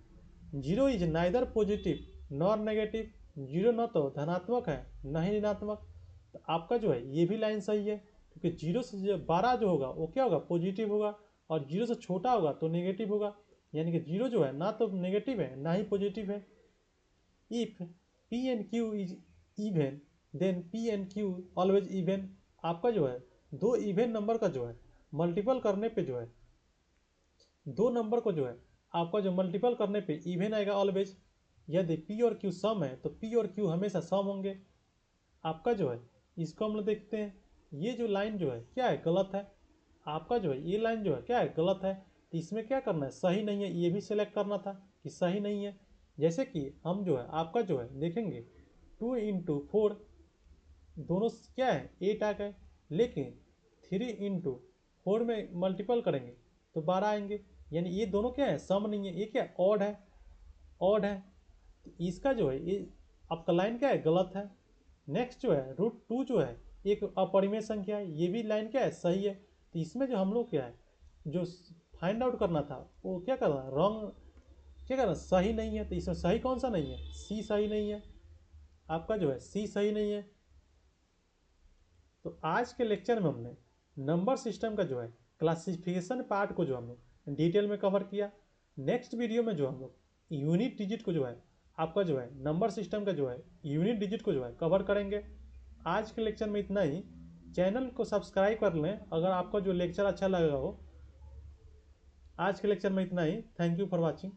zero is neither positive nor negative, zero न तो धनात्मक है न ही ऋणात्मक। तो आपका जो है ये भी लाइन सही है, क्योंकि जीरो से जो बड़ा जो होगा वो क्या होगा, पॉजिटिव होगा, और जीरो से छोटा होगा तो नेगेटिव होगा। यानी कि जीरो जो है ना तो नेगेटिव है ना ही पॉजिटिव है। If P and Q is even then P and Q always even. आपका जो है दो इवन नंबर का जो है मल्टीपल करने पे जो है, दो नंबर को जो है आपका जो मल्टीपल करने पे इवन आएगा ऑलवेज। यदि पी और क्यू सम है तो पी और क्यू हमेशा सम होंगे। आपका जो है इसको हम लोग देखते हैं, ये जो लाइन जो है क्या है, गलत है। आपका जो है ये लाइन जो है क्या है, गलत है। तो इसमें क्या करना है, सही नहीं है, ये भी सिलेक्ट करना था कि सही नहीं है। जैसे कि हम जो है आपका जो है देखेंगे 2 × 4 दोनों क्या है 8 आ गए, लेकिन 3 × 4 में मल्टीपल करेंगे तो 12 आएंगे। यानी ये दोनों क्या है, सम नहीं है, ये क्या ऑड है, ऑड है। तो इसका जो है ये आपका लाइन क्या है, गलत है। नेक्स्ट जो है √2 जो है एक अपरिमेय संख्या है, ये भी लाइन क्या है, सही है। तो इसमें जो हम लोग क्या है जो फाइंड आउट करना था वो क्या करना, रॉन्ग, क्या करना, सही नहीं है। तो इसमें सही कौन सा नहीं है, सी सही नहीं है, आपका जो है सी सही नहीं है। तो आज के लेक्चर में हमने नंबर सिस्टम का जो है क्लासिफिकेशन पार्ट को जो हम लोग डिटेल में कवर किया। नेक्स्ट वीडियो में जो हम लोग यूनिट डिजिट को जो है आपका जो है नंबर सिस्टम का जो है यूनिट डिजिट को जो है कवर करेंगे। आज के लेक्चर में इतना ही। चैनल को सब्सक्राइब कर लें अगर आपका जो लेक्चर अच्छा लगा हो। आज के लेक्चर में इतना ही। Thank you for watching.